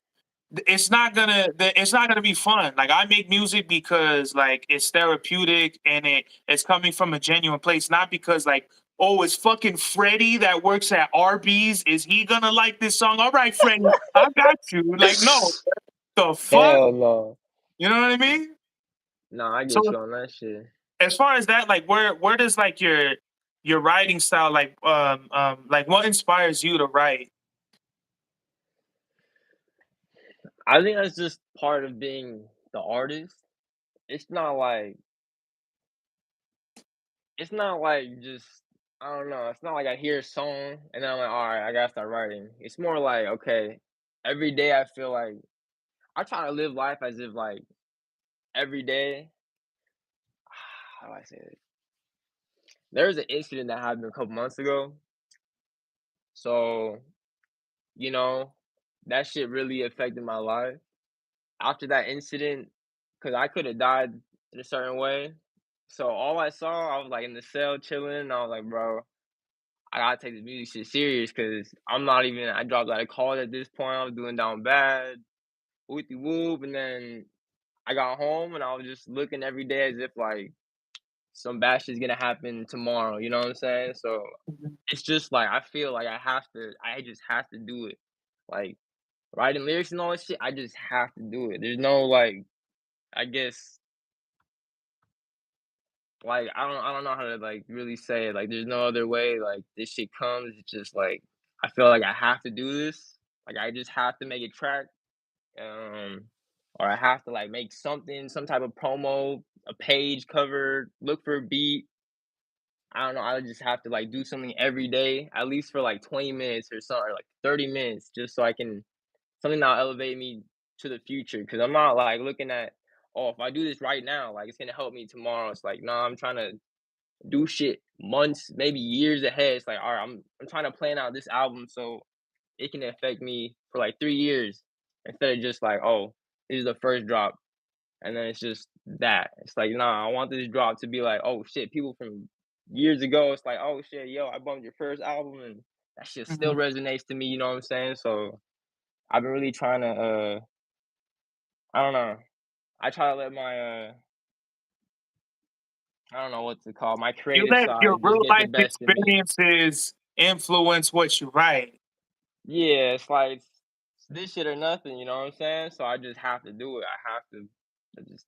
It's not gonna be fun. Like I make music because like it's therapeutic and it's coming from a genuine place, not because like, oh, it's fucking Freddie that works at Arby's. Is he gonna like this song? All right, Freddie, I got you. Like, no, the fuck? Hell no. You know what I mean? Nah, I get So you on that shit. as far as that, like where does like your writing style like what inspires you to write? I think that's just part of being the artist. It's not like it's not like just I don't know. It's not like I hear a song and then I'm like, all right, I gotta start writing. It's more like, okay, every day I feel like I try to live life as if like every day, how do I say it? there was an incident that happened a couple months ago. So, you know, that shit really affected my life. After that incident, cause I could have died in a certain way. So all I saw, I was like in the cell chilling, and I was like, bro, I gotta take this music shit serious, cause I'm not even. I dropped out of college at this point. I was doing down bad, whoopty whoop, and then I got home and I was just looking every day as if like some bad shit's gonna happen tomorrow. You know what I'm saying? So Mhm, it's just like I feel like I have to. I just have to do it. Like writing lyrics and all that shit. I just have to do it. There's no like. I guess like I don't know how to like really say it. Like there's no other way. Like this shit comes. It's just like I feel like I have to do this. Like I just have to make a track. Um, or I have to like make something, some type of promo, a page cover, look for a beat. I don't know. I just have to like do something every day, at least for like 20 minutes or something, or like 30 minutes, just so I can something that'll elevate me to the future. Cause I'm not like looking at, oh, if I do this right now, like it's gonna help me tomorrow. It's like, no, I'm trying to do shit months, maybe years ahead. It's like, all right, I'm trying to plan out this album so it can affect me for like 3 years instead of just like, oh, this is the first drop. And then it's just that. It's like, nah, I want this drop to be like, oh shit, people from years ago, it's like, oh shit, yo, I bumped your first album and that shit still mhm. resonates to me, you know what I'm saying? So I've been really trying to I don't know. I try to let my I don't know what to call my You creative let your side just real get the life best in me. experiences influence what you write. Yeah, it's like it's this shit or nothing, you know what I'm saying? So I just have to do it. I have to I just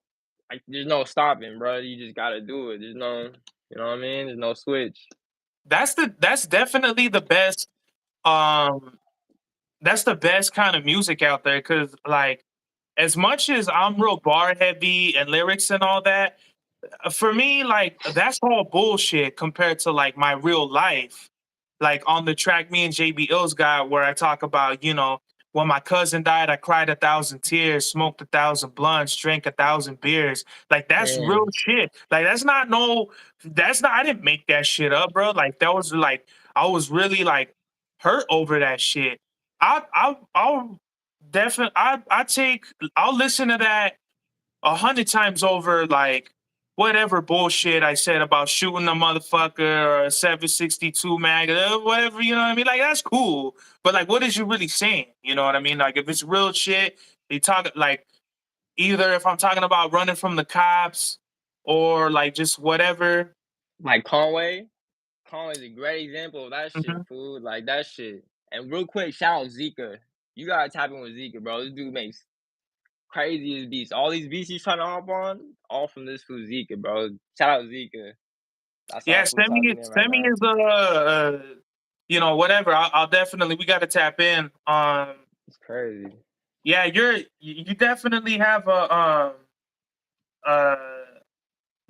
there's no stopping, bro. You just gotta do it. There's no, you know what I mean? There's no switch. That's definitely the best. Um, that's the best kind of music out there. Cause like, as much as I'm real bar heavy and lyrics and all that, for me, like that's all bullshit compared to like my real life. Like on the track me and JB Ills got where I talk about, when my cousin died, I cried 1,000 tears, smoked 1,000 blunts, drank 1,000 beers. Like that's real Mm, shit. Like that's not I didn't make that shit up, bro. Like that was like I was really like hurt over that shit. I'll definitely I'll listen to that 100 times over, like whatever bullshit I said about shooting a motherfucker or a 762 mag, whatever, you know what I mean? Like that's cool, but like, what is you really saying? You know what I mean? Like if it's real shit, they talk like either if I'm talking about running from the cops or like just whatever. like Conway. Conway's a great example of that shit, Mhm. food. Like that shit. And real quick, shout out Zika. You gotta tap in with Zika, bro. This dude makes craziest beats. All these beats he's trying to hop on, all from this food Zika, bro. Shout out Zika. That's Yeah, all food talking in right send me now. his whatever. I'll definitely we got to tap in. It's crazy. Yeah, you definitely have uh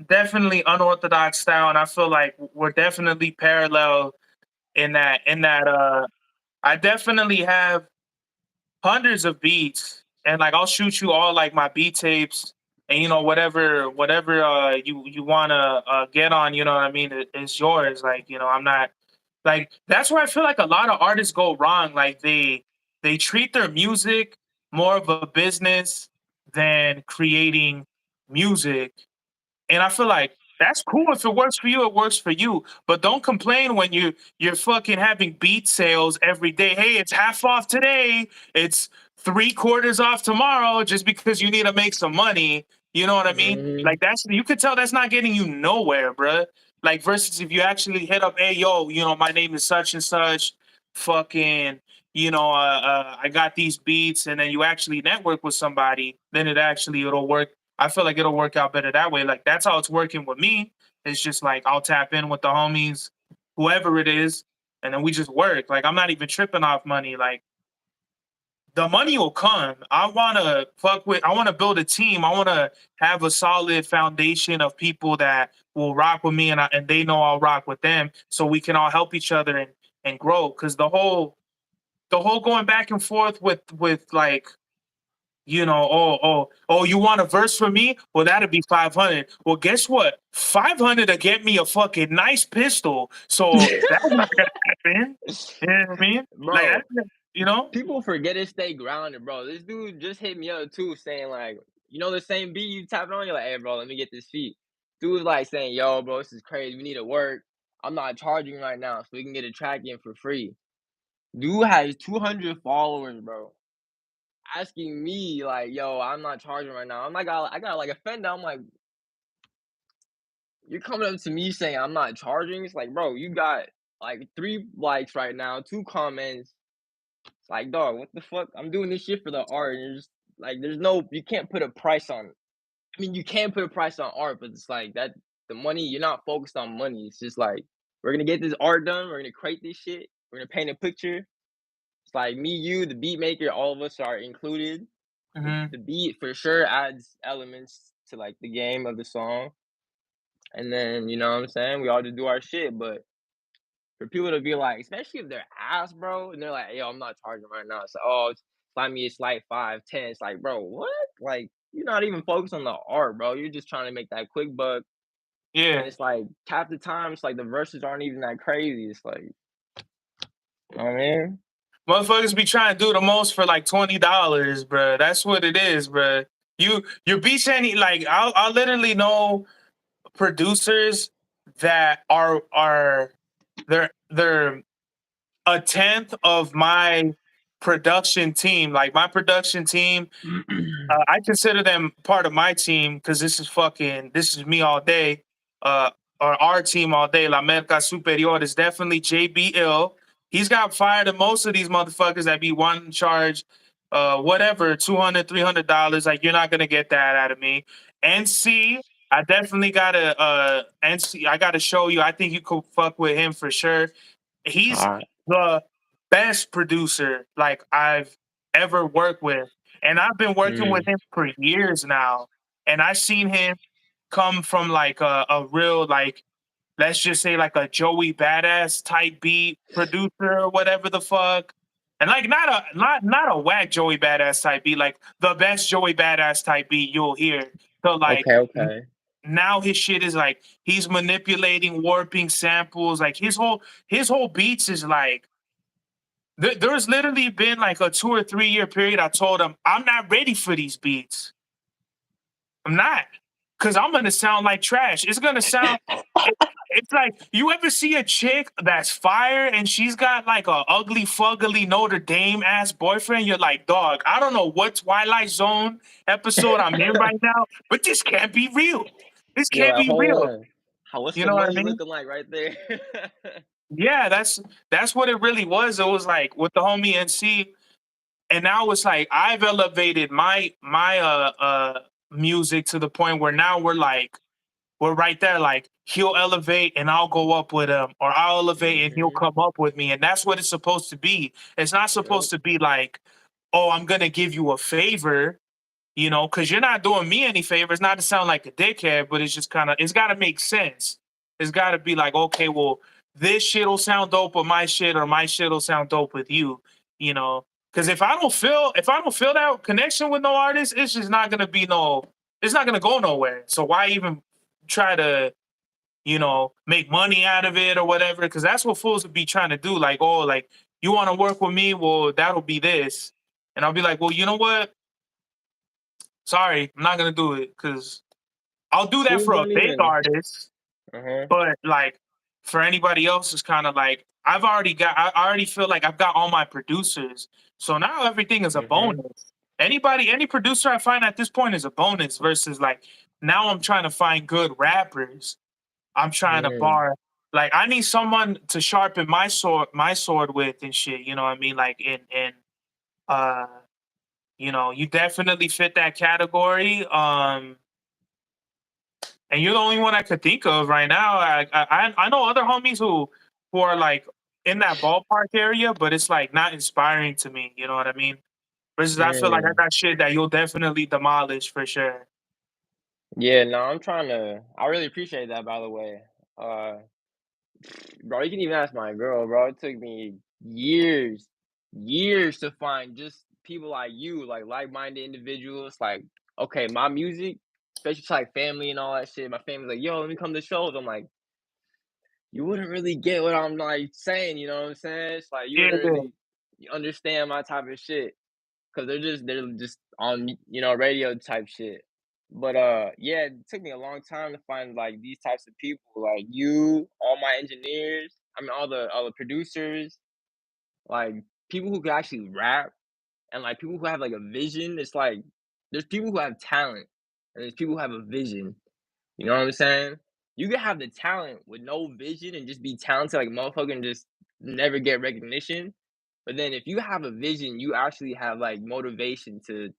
definitely unorthodox style, and I feel like we're definitely parallel in that. I definitely have hundreds of beats, and like I'll shoot you all like my beat tapes, and whatever you wanna get on, you know what I mean, it's yours. Like I'm not like that's where I feel like a lot of artists go wrong. Like they treat their music more of a business than creating music, and I feel like that's cool. If it works for you, it works for you. But don't complain when you're fucking having beat sales every day. Hey, it's half off today. It's three-quarters off tomorrow just because you need to make some money. You know what I mean? Hmm. Like you could tell that's not getting you nowhere, bruh. Like versus if you actually hit up, hey yo, my name is such and such, fucking, I got these beats, and then you actually network with somebody, then it'll work. I feel like it'll work out better that way. Like that's how it's working with me. It's just like I'll tap in with the homies, whoever it is, and then we just work. Like I'm not even tripping off money. Like the money will come. I wanna build a team. I wanna have a solid foundation of people that will rock with me, and they know I'll rock with them, so we can all help each other and grow. Cause the whole going back and forth with like you want a verse from me? Well, that'd be 500. Well, guess what? 500 to get me a fucking nice pistol. So that's not gonna happen. You know what I mean? Like Bro, that's, you know? people forget to stay grounded, bro. This dude just hit me up too, saying like, the same beat you tapping on. You're like, hey, bro, let me get this feat. Dude was like saying, yo, bro, this is crazy. We need to work. I'm not charging right now, so we can get a track in for free. Dude has 200 followers, bro. Asking me like, yo, I'm not charging right now. I'm like, I got like offended. I'm like, you're coming up to me saying I'm not charging. It's like, bro, you got like 3 likes right now, 2 comments. It's like, dog, what the fuck? I'm doing this shit for the art. And you're just like, you can't put a price on. I mean, you can put a price on art, but it's like that. The money, you're not focused on money. It's just like we're gonna get this art done. We're gonna create this shit. We're gonna paint a picture. It's like me, you, the beat maker, all of us are included. Hmm. The beat for sure adds elements to like the game of the song, and then you know what I'm saying. We all just do our shit, but for people to be like, especially if they're ass, bro, and they're like, "Yo, I'm not charging right now." It's like, "Oh, find me a slight 5, 10." It's like, bro, what? Like, you're not even focused on the art, bro. You're just trying to make that quick buck, and Yeah. it's like half the time, it's like the verses aren't even that crazy. It's like, you know what I mean? Motherfuckers be trying to do the most for like $20, bruh. That's what it is, bruh. You be saying like I'll literally know producers that are they're a tenth of my production team. Like my production team, I consider them part of my team because this is me all day. Uh, or our team all day. La Merca Superior is definitely JBL. He's got fired of most of these motherfuckers that be wanting to charge whatever, 200, $300. Like you're not gonna get that out of me. NC, I definitely gotta NC, I gotta show you. I think you could fuck with him for sure. He's All right. the best producer like I've ever worked with. And I've been working with Mm, him for years now. And I've seen him come from like a real like let's just say like a Joey Badass type beat producer or whatever the fuck. And like not a whack Joey Badass type beat, like the best Joey Badass type beat you'll hear. So like okay, okay. now his shit is like he's manipulating, warping samples. Like his whole beats is like there's literally been like a 2 or 3 year period. I told him I'm not ready for these beats. I'm not, because I'm gonna sound like trash. It's gonna sound. It's like you ever see a chick that's fire and she's got like a ugly, fuggly Notre Dame ass boyfriend. You're like, dog, I don't know what Twilight Zone episode I'm in right now, but this can't be real. This You're can't like, be hold real. on. What's You the know what I money mean? looking like right there? Yeah, that's what it really was. It was like with the homie NC, and now it's like I've elevated my music to the point where now we're right there. Like he'll elevate and I'll go up with him, or I'll elevate and he'll Mhm. come up with me. And that's what it's supposed to be. It's not Yep. supposed to be like, oh, I'm gonna give you a favor, because you're not doing me any favors. Not to sound like a dickhead, but it's just kind of it's got to make sense. It's got to be like, okay, well, this shit'll sound dope with my shit, or my shit'll sound dope with you. You know, because if I don't feel that connection with no artist, it's just not gonna be no. It's not gonna go nowhere. So why even try to make money out of it or whatever? Because that's what fools would be trying to do. Like, oh, like you want to work with me? Well, that'll be this, and I'll be like, well, you know what? Sorry, I'm not gonna do it because I'll do that Fools for a don't big even. artist, Uh-huh. but like for anybody else, it's kind of like I already feel like I've got all my producers, so now everything is a Mhm. bonus. Any producer I find at this point is a bonus versus like now I'm trying to find good rappers. I'm trying to Mm. bar like I need someone to sharpen my sword with and shit. You know what I mean? Like in uh you definitely fit that category. And you're the only one I could think of right now. I know other homies who are like in that ballpark area, but it's like not inspiring to me. You know what I mean? Versus, I feel like I Mm. got shit that you'll definitely demolish for sure. Yeah, no, I'm trying to. I really appreciate that, by the way. Uh, bro, you can even ask my girl, bro. It took me years, years to find just people like you, like-minded individuals, like, okay, my music, especially to, like, family and all that shit, my family's like, "Yo, let me come to shows." I'm like, "You wouldn't really get what I'm, like, saying," you know what I'm saying? It's like, you Yeah, wouldn't yeah. really understand my type of shit, because 'cause they're just on, radio type shit. But, yeah, it took me a long time to find, like, these types of people, like you, all my engineers, I mean, all the producers, like, people who could actually rap and, like, people who have, like, a vision. It's like, there's people who have talent, and there's people who have a vision, you know what I'm saying? You can have the talent with no vision and just be talented like a motherfucker and just never get recognition, but then if you have a vision, you actually have, like, motivation to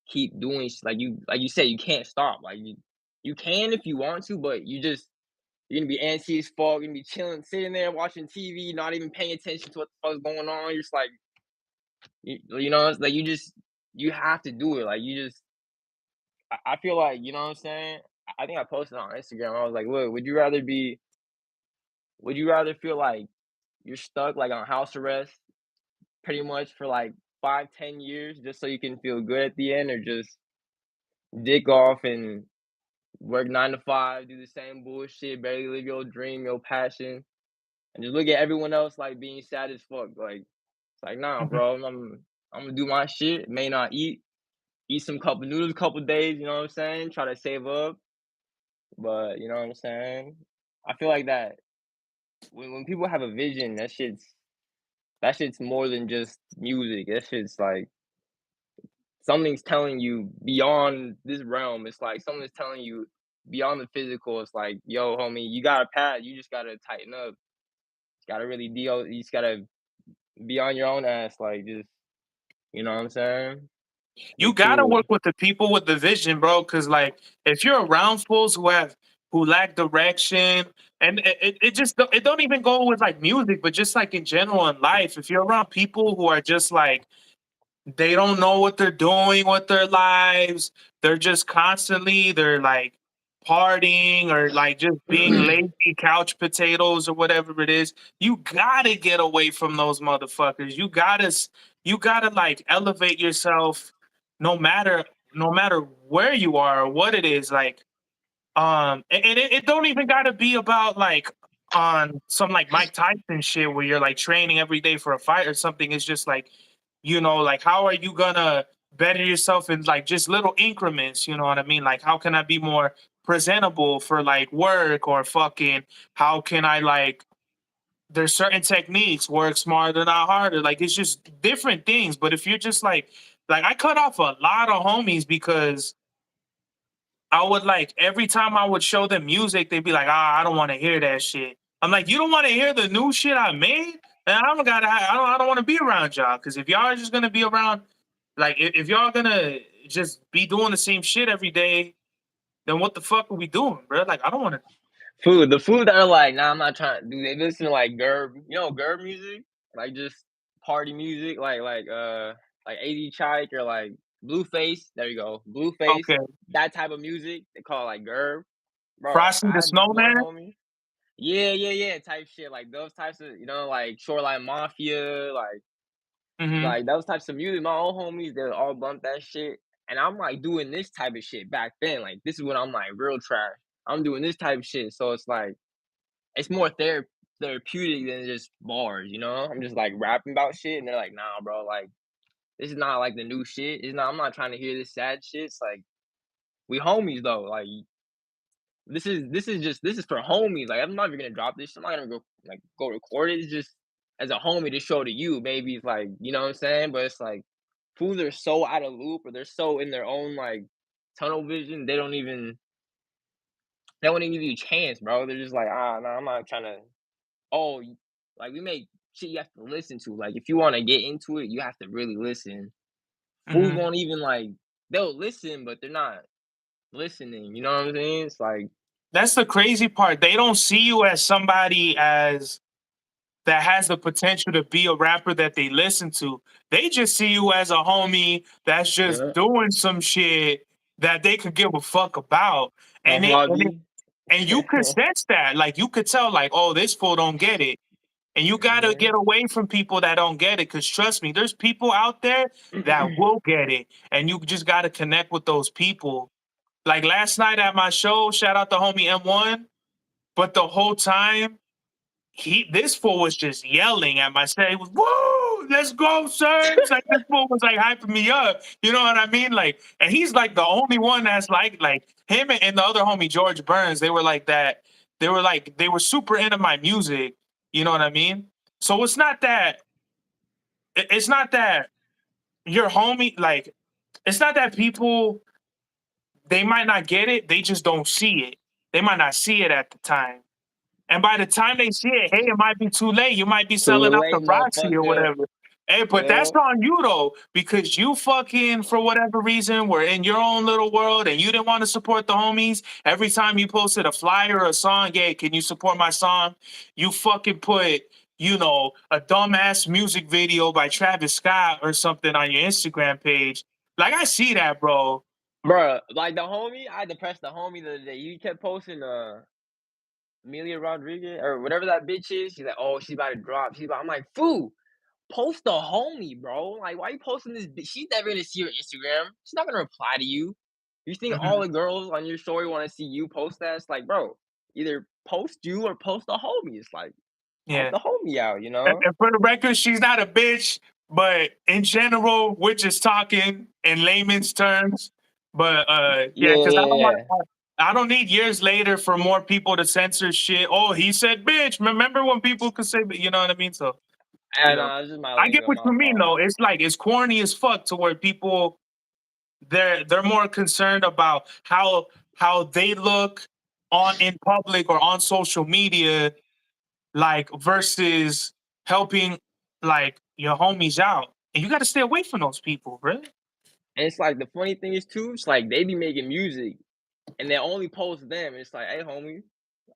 keep doing like you said, you can't stop, like, you can if you want to, but you're gonna be antsy as fuck, you're gonna be chilling, sitting there watching TV, not even paying attention to what the fuck's going on. You're just like, it's like you have to do it. Like you just, I feel like, you know what I'm saying. I think I posted on Instagram. I was like, look, would you rather feel like you're stuck like on house arrest, pretty much for like 5, 10 years, just so you can feel good at the end, or just dick off and work 9 to 5, do the same bullshit, barely live your dream, your passion, and just look at everyone else like being sad as fuck. Like it's like, nah, Mhm. bro, I'm gonna do my shit. May not eat some couple noodles, couple days. You know what I'm saying? Try to save up, but you know what I'm saying. I feel like that when people have a vision, that shit's more than just music. That shit's like something's telling you beyond this realm. It's like something's telling you beyond the physical. It's like, yo, homie, you got a pad. You just gotta tighten up. Gotta really deal. You just gotta be on your own ass. Like, just you know what I'm saying? You But gotta true. work with the people with the vision, bro. Cause like if you're around fools who lack direction, and it just it don't even go with like music, but just like in general in life. If you're around people who are just like they don't know what they're doing with their lives. They're just constantly they're like partying or like just being lazy couch potatoes or whatever it is. You gotta get away from those motherfuckers. You gotta like elevate yourself no matter where you are or what it is. Like and it don't even gotta be about like on some like Mike Tyson shit where you're like training every day for a fight or something. It's just like, like how are you gonna better yourself in like just little increments? You know what I mean? Like how can I be more presentable for like work or fucking how can I like there's certain techniques work smarter not harder. Like it's just different things. But if you're just like I cut off a lot of homies because I would like every time I would show them music, they'd be like, "Ah, I don't want to hear that shit." I'm like, "You don't want to hear the new shit I made?" And I don't gotta. I don't want to be around y'all because if y'all are just gonna be around, like, if y'all gonna just be doing the same shit every day, then what the fuck are we doing, bro? Like, I don't want to. The food that are like, nah, I'm not trying to do. They listen to like Gerb, Gerb music, like just party music, like AZ Chike or like Blueface. There you go, Blueface. Okay, That type of music they call like Gerb, bro. Frosty I the had this one Snowman. homie. Yeah, yeah, yeah, type shit. Like those types of, like Shoreline Mafia, Hmm. like those types of music. My old homies, they all bump that shit. And I'm like doing this type of shit back then. Like this is when I'm like real trash. I'm doing this type of shit. So it's like it's more therapeutic than just bars, you know? I'm just like rapping about shit and they're like, nah, bro, like this is not like the new shit. It's not I'm not trying to hear this sad shit. It's like we homies though. Like this is for homies. Like I'm not even gonna drop this. I'm not gonna go record it. It's just as a homie to show to you. Maybe it's like you know what I'm saying. But it's like fools are so out of loop or they're so in their own like tunnel vision. They won't even give you a chance, bro. They're just like no, I'm not trying to. Oh, like we make shit you have to listen to. Like if you want to get into it, you have to really listen. Fools Hmm. won't even like they'll listen, but they're not listening. You know what I'm saying? It's like That's the crazy part. They don't see you as somebody as that has the potential to be a rapper that they listen to. They just see you as a homie that's just yeah, doing some shit that they could give a fuck about. a And it hobby. and you could sense that. Like you could tell, like, oh, this fool don't get it. And you gotta Mhm. get away from people that don't get it. Cause trust me, there's people out there that will get it. And you just gotta connect with those people. Like last night at my show, shout out to homie M1. But the whole time, this fool was just yelling at my set. He was, "Woo, let's go, sir!" It's like this fool was like hyping me up. You know what I mean? Like, and he's like the only one that's like him and the other homie George Burns. They were like that. They were super into my music. You know what I mean? So it's not that your homie like it's not that people they might not get it. They just don't see it. They might not see it at the time. And by the time they see it, hey, it might be too late. You might be Too selling out the late, Roxy or motherfucker. whatever. Hey, but that's Yeah. on you though, because you fucking for whatever reason were in your own little world and you didn't want to support the homies. Every time you posted a flyer or a song, hey, can you support my song? You fucking put, a dumbass music video by Travis Scott or something on your Instagram page. Like I see that, bro. Bruh, like the homie, I had to press the homie the other day. He kept posting Amelia Rodriguez or whatever that bitch is. She's like, oh, she's about to drop. I'm like, fool, post the homie, bro. Like, why you posting this bitch? She's never gonna see your Instagram. She's not gonna reply to you. You think all Mhm. the girls on your story want to see you post that? It's like, bro, either post you or post the homie. It's like, help Yeah. the homie out, you And know? and for the record, she's not a bitch, but in general, we're just talking in layman's terms. But yeah, Yeah, because yeah, yeah. I don't need years later for more people to censor shit. Oh, he said bitch. Remember when people could say, you know what I mean? So, you And know, it's just my I get lingo, what my you mean fault. though. It's like it's corny as fuck to where people they're more concerned about how they look on in public or on social media like versus helping like your homies out. And you got to stay away from those people, bro. And it's like the funny thing is too, it's like they be making music and they only post them. It's like, hey, homie,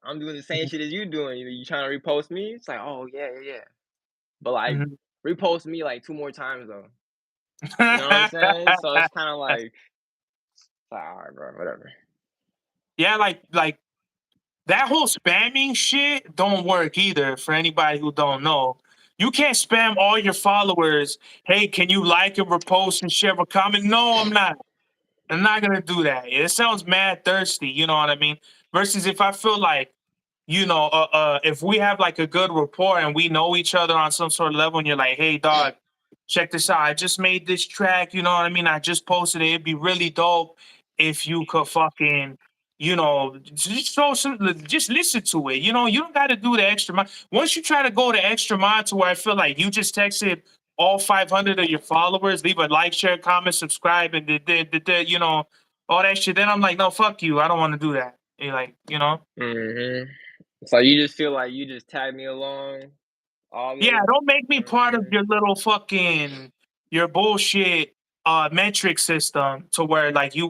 I'm doing the same shit as you doing. You trying to repost me? It's like, oh yeah, yeah, yeah. But like, Mhm. repost me like two more times though. You know what I'm saying? So it's kind of like, it's like, all right, bro, whatever. Yeah, like that whole spamming shit don't work either for anybody who don't know. You can't spam all your followers. Hey, can you like and repost and share a comment? No, I'm not. I'm not gonna do that. It sounds mad thirsty, you know what I mean? Versus if I feel like, if we have like a good rapport and we know each other on some sort of level, and you're like, hey, dog, check this out. I just made this track, you know what I mean? I just posted it. It'd be really dope if you could fucking, just listen to it. You know, you don't got to do the extra mile. Once you try to go the extra mile to where I feel like you just texted all 500 of your followers, leave a like, share, comment, subscribe, and all that shit. Then I'm like, no, fuck you. I don't want to do that. You're like, Hmm. So you just feel like you just tag me along all yeah, this. don't make me part of Hmm. your little fucking your bullshit metric system to where like you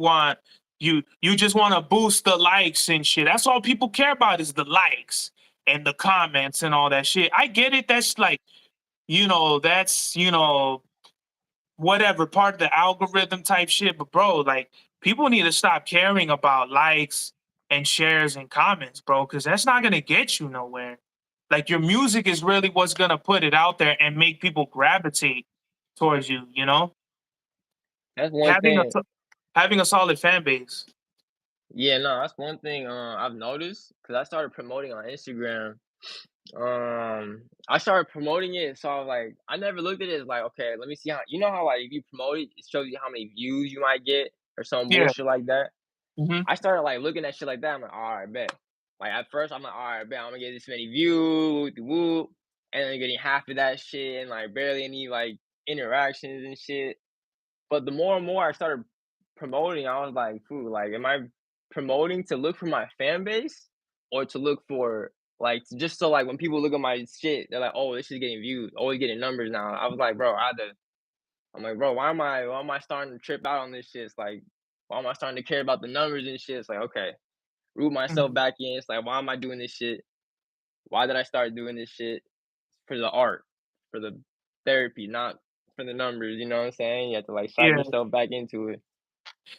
just want to boost the likes and shit. That's all people care about is the likes and the comments and all that shit. I get it. That's like, that's whatever part of the algorithm type shit. But bro, like people need to stop caring about likes and shares and comments, bro, because that's not gonna get you nowhere. Like your music is really what's gonna put it out there and make people gravitate towards you. That's one Having a thing. having a solid fan base. Yeah, no, that's one thing I've noticed because I started promoting on Instagram. I started promoting it, so I was like, I never looked at it as like, okay, let me see how you know how like if you promote it, it shows you how many views you might get or some Yeah. bullshit like that. Hmm. I started like looking at shit like that. I'm like, all right, bet. Like at first, I'm like, all right, bet I'm gonna get this many views, whoop, and then getting half of that shit and like barely any like interactions and shit. But the more and more I started promoting, I was like, "Fool, like, am I promoting to look for my fan base or to look for like just so like when people look at my shit, they're like, oh, this is getting views, always getting numbers now." I was like, bro, I'm like, bro, why am I starting to trip out on this shit? It's like, why am I starting to care about the numbers and shit? It's like, okay, root myself Hmm. back in. It's like, why am I doing this shit? Why did I start doing this shit? For the art, for the therapy, not for the numbers. You know what I'm saying? You have to like psych Yeah. yourself back into it.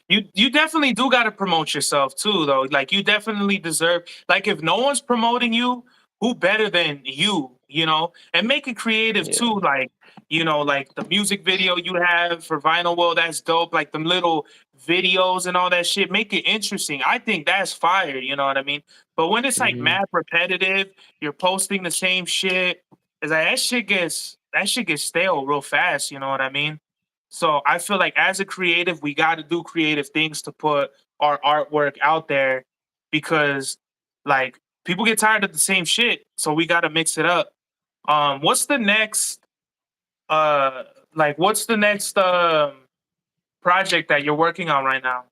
You definitely do got to promote yourself too, though. Like you definitely deserve. Like if no one's promoting you, who better than you? and make it creative Yeah. too. Like, like the music video you have for Vinyl World, that's dope. Like them little videos and all that shit, make it interesting. I think that's fire, you know what I mean? But when it's like Mhm. mad repetitive, you're posting the same shit, it's like that shit gets stale real fast, you know what I mean? So I feel like as a creative, we gotta do creative things to put our artwork out there because like people get tired of the same shit. So we gotta mix it up. What's the next uh what's the next project that you're working on right now?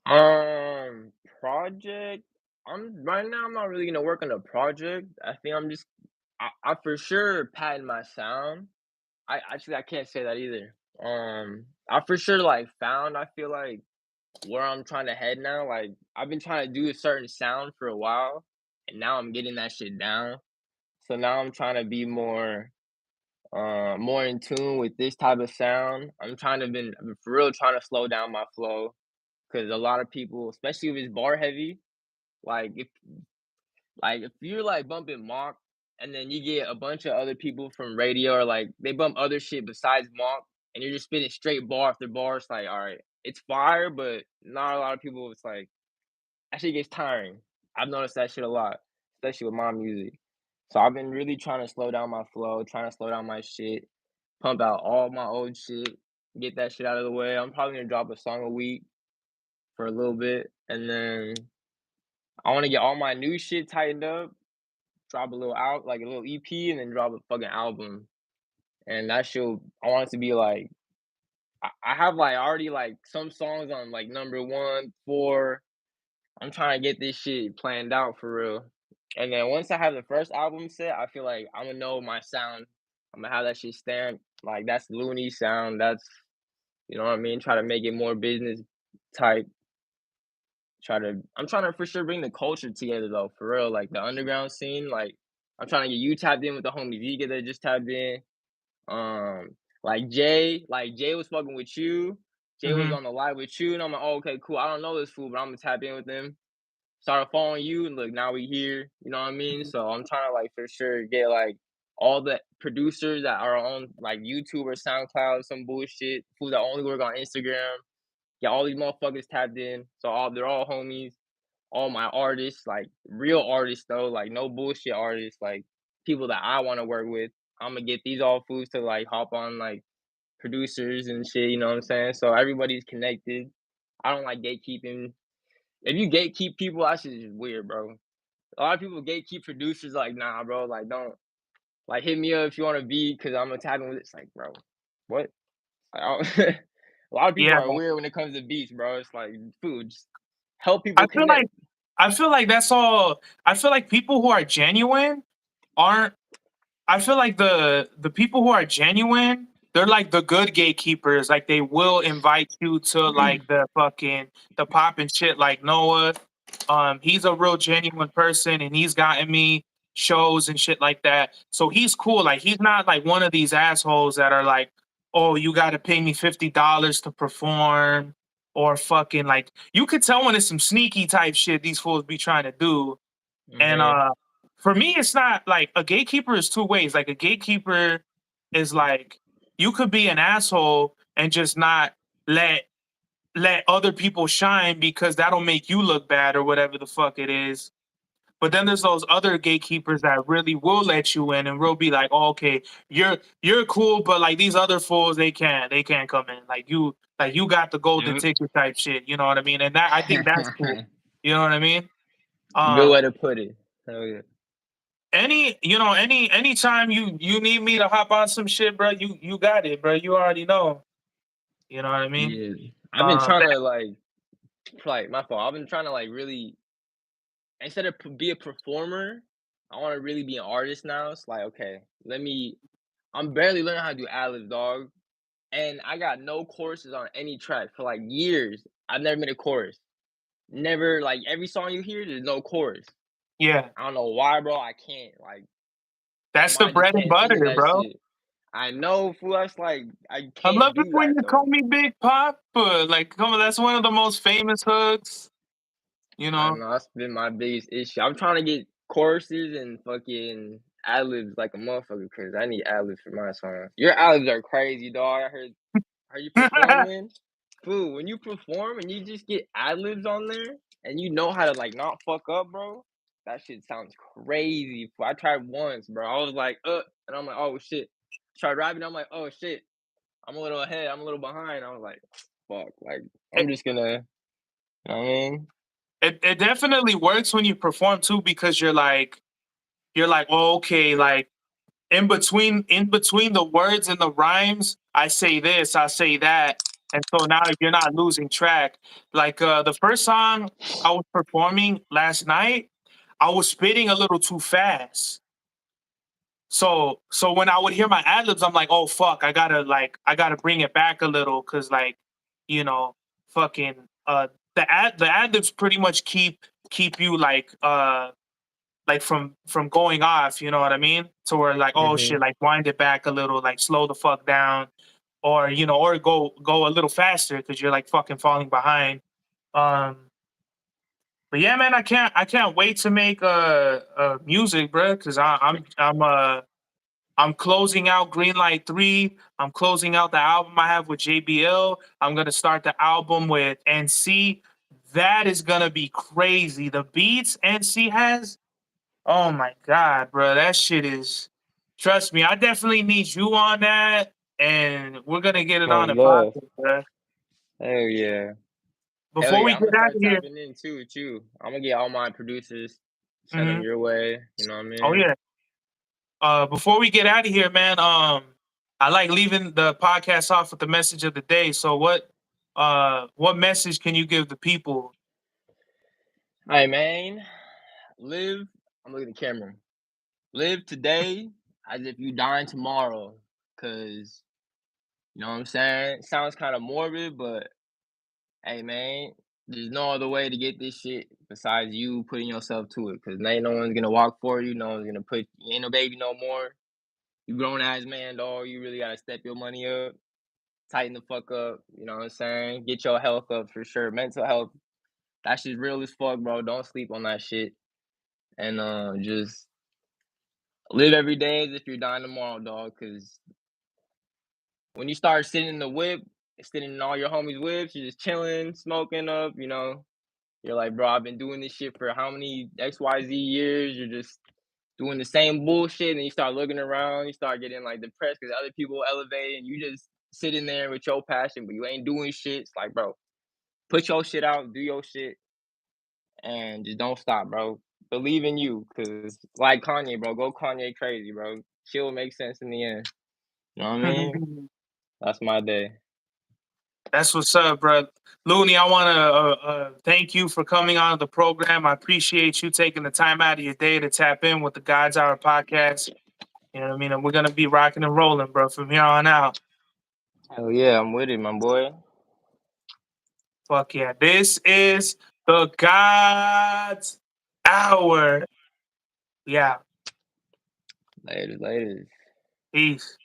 Um, project. I'm right now. I'm not really gonna work on a project. I think I'm just. I for sure patent my sound. I can't say that either. I for sure like found. I feel like where I'm trying to head now. Like I've been trying to do a certain sound for a while, and now I'm getting that shit down. So now I'm trying to be more in tune with this type of sound. I've been for real trying to slow down my flow because a lot of people, especially if it's bar heavy, like if you're like bumping mock and then you get a bunch of other people from radio or like they bump other shit besides mock and you're just spitting straight bar after bar, it's like all right, it's fire, but not a lot of people. It's like that shit gets tiring. I've noticed that shit a lot, especially with my music. So I've been really trying to slow down my flow, trying to slow down my shit, pump out all my old shit, get that shit out of the way. I'm probably gonna drop a song a week for a little bit, and then I want to get all my new shit tightened up, drop a little out like a little EP, and then drop a fucking album. And that shit, I want it to be like I have like already like some songs on like number one, four. I'm trying to get this shit planned out for real. And then once I have the first album set, I feel like I'm gonna know my sound. I'm gonna have that shit stamped. Like that's Looney sound. That's you know what I mean. Try to make it more business type. I'm trying to for sure bring the culture together though, for real. Like the underground scene. Like I'm trying to get you tapped in with the homie Vega that just tapped in. Like Jay was fucking with you. Jay was Hmm. on the live with you, and I'm like, oh, okay, cool. I don't know this fool, but I'm gonna tap in with him. Started following you, and look, now we here. You know what I mean? So I'm trying to like for sure get like all the producers that are on like YouTube or SoundCloud, some bullshit, fools that only work on Instagram. Get all these motherfuckers tapped in. So they're all homies. All my artists, like real artists though, like no bullshit artists, like people that I want to work with. I'm gonna get these all fools to like hop on like producers and shit. You know what I'm saying? So everybody's connected. I don't like gatekeeping. If you gatekeep people, that shit is just weird, bro. A lot of people gatekeep producers, like, nah, bro, like, don't, like, hit me up if you want to be, because I'm gonna tap in with it. It's like, bro, what? Like, a lot of people Yeah, are weird when it comes to beats, bro. It's like, food, just help I people feel like connect. I feel like that's all. I feel like people who are genuine aren't I feel like the people who are genuine, they're like the good gatekeepers. Like they will invite you to like the pop and shit. Like Noah, he's a real genuine person, and he's gotten me shows and shit like that. So he's cool. Like he's not like one of these assholes that are like, oh, you got to pay me $50 to perform, or fucking like you could tell when it's some sneaky type shit these fools be trying to do. And Hmm. for me, it's not like a gatekeeper is two ways. Like a gatekeeper is like you could be an asshole and just not let let other people shine because that'll make you look bad or whatever the fuck it is. But then there's those other gatekeepers that really will let you in and will be like, oh, okay, you're cool, but like these other fools, they can't come in. Like you got the golden Yep. ticket type shit. You know what I mean? And that I think that's cool. You know what I mean? Good Um, way to put it. Hell yeah. anytime you need me to hop on some shit, bro, you got it, bro. You already know. You know what I mean? Yeah. I've been trying That, to like my fault. I've been trying to like really instead of be a performer, I want to really be an artist now. It's like okay, I'm barely learning how to do ad-libs, dog. And I got no choruses on any track for like years. I've never made a chorus. Never like every song you hear, there's no chorus. yeah, I don't know why, bro. I can't like my that's the mind just bread and can't think of butter, that bro. shit. I know, fool. That's like I I can't love it do when that you call though. me Big Papa. Like, come on, that's one of the most famous hooks. You I know? know that's been my biggest issue. I'm trying to get choruses and fucking ad libs like a motherfucker because I need ad libs for my songs. Your ad libs are crazy, dog. I heard are you performing? Fool, when you perform and you just get ad libs on there and you know how to like not fuck up, bro, that shit sounds crazy. Fool. I tried once, bro. I was like, and I'm like, oh shit. Tried rapping, I'm like, oh shit. I'm a little ahead, I'm a little behind. I was like, fuck, like I'm it, just gonna, you know what I mean? it definitely works when you perform too because you're like, oh, okay, like in between the words and the rhymes, I say this, I say that. And so now you're not losing track. Like the first song I was performing last night, I was spitting a little too fast. So when I would hear my ad libs, I'm like, oh fuck, I gotta bring it back a little because you know, fucking the ad libs pretty much keep you like from going off, you know what I mean? So we're like, oh shit, Mhm. like wind it back a little, like slow the fuck down, or or go a little faster because you're like fucking falling behind. Um, but yeah, man, I can't wait to make music, bro, because I'm closing out Greenlight 3. I'm closing out the album I have with JBL. I'm gonna start the album with NC. That is gonna be crazy. The beats NC has, oh my god, bro, that shit is. Trust me, I definitely need you on that, and we're gonna get it No on the love. podcast, bro. Hell yeah. Hell Before we yeah, I'm get gonna out start of here, tapping in too with you. I'm gonna get all my producers, send them hmm your way. You know what I oh mean? yeah. Before we get out of here, man, I like leaving the podcast off with the message of the day. So what message can you give the people? Hey man, live. I'm looking at the camera. Live today as if you dying tomorrow. Cause you know what I'm saying? Sounds kind of morbid, but hey man, there's no other way to get this shit besides you putting yourself to it. Cause ain't no one's gonna walk for you. No one's gonna put. You ain't no baby no more. You grown ass man, dog. You really gotta step your money up, tighten the fuck up. You know what I'm saying? Get your health up for sure. Mental health. That shit's real as fuck, bro. Don't sleep on that shit. And just live every day as if you're dying tomorrow, dog. Cause when you start sitting in the whip, sitting in all your homies' whips, you're just chilling, smoking up, you know. You're like, bro, I've been doing this shit for how many XYZ years? You're just doing the same bullshit, and you start looking around, you start getting like depressed because other people elevate, and you just sitting there with your passion, but you ain't doing shit. It's like, bro, put your shit out, do your shit, and just don't stop, bro. Believe in you, cause like Kanye, bro, go Kanye crazy, bro. Shit will make sense in the end. You know what I mean? That's my day. That's what's up, bro. Looney, I want to thank you for coming on the program. I appreciate you taking the time out of your day to tap in with the God's Hour podcast. You know what I mean? And we're going to be rocking and rolling, bro, from here on out. Hell yeah, I'm with it, my boy. Fuck yeah. This is the God's Hour. Yeah. Later, later. Peace.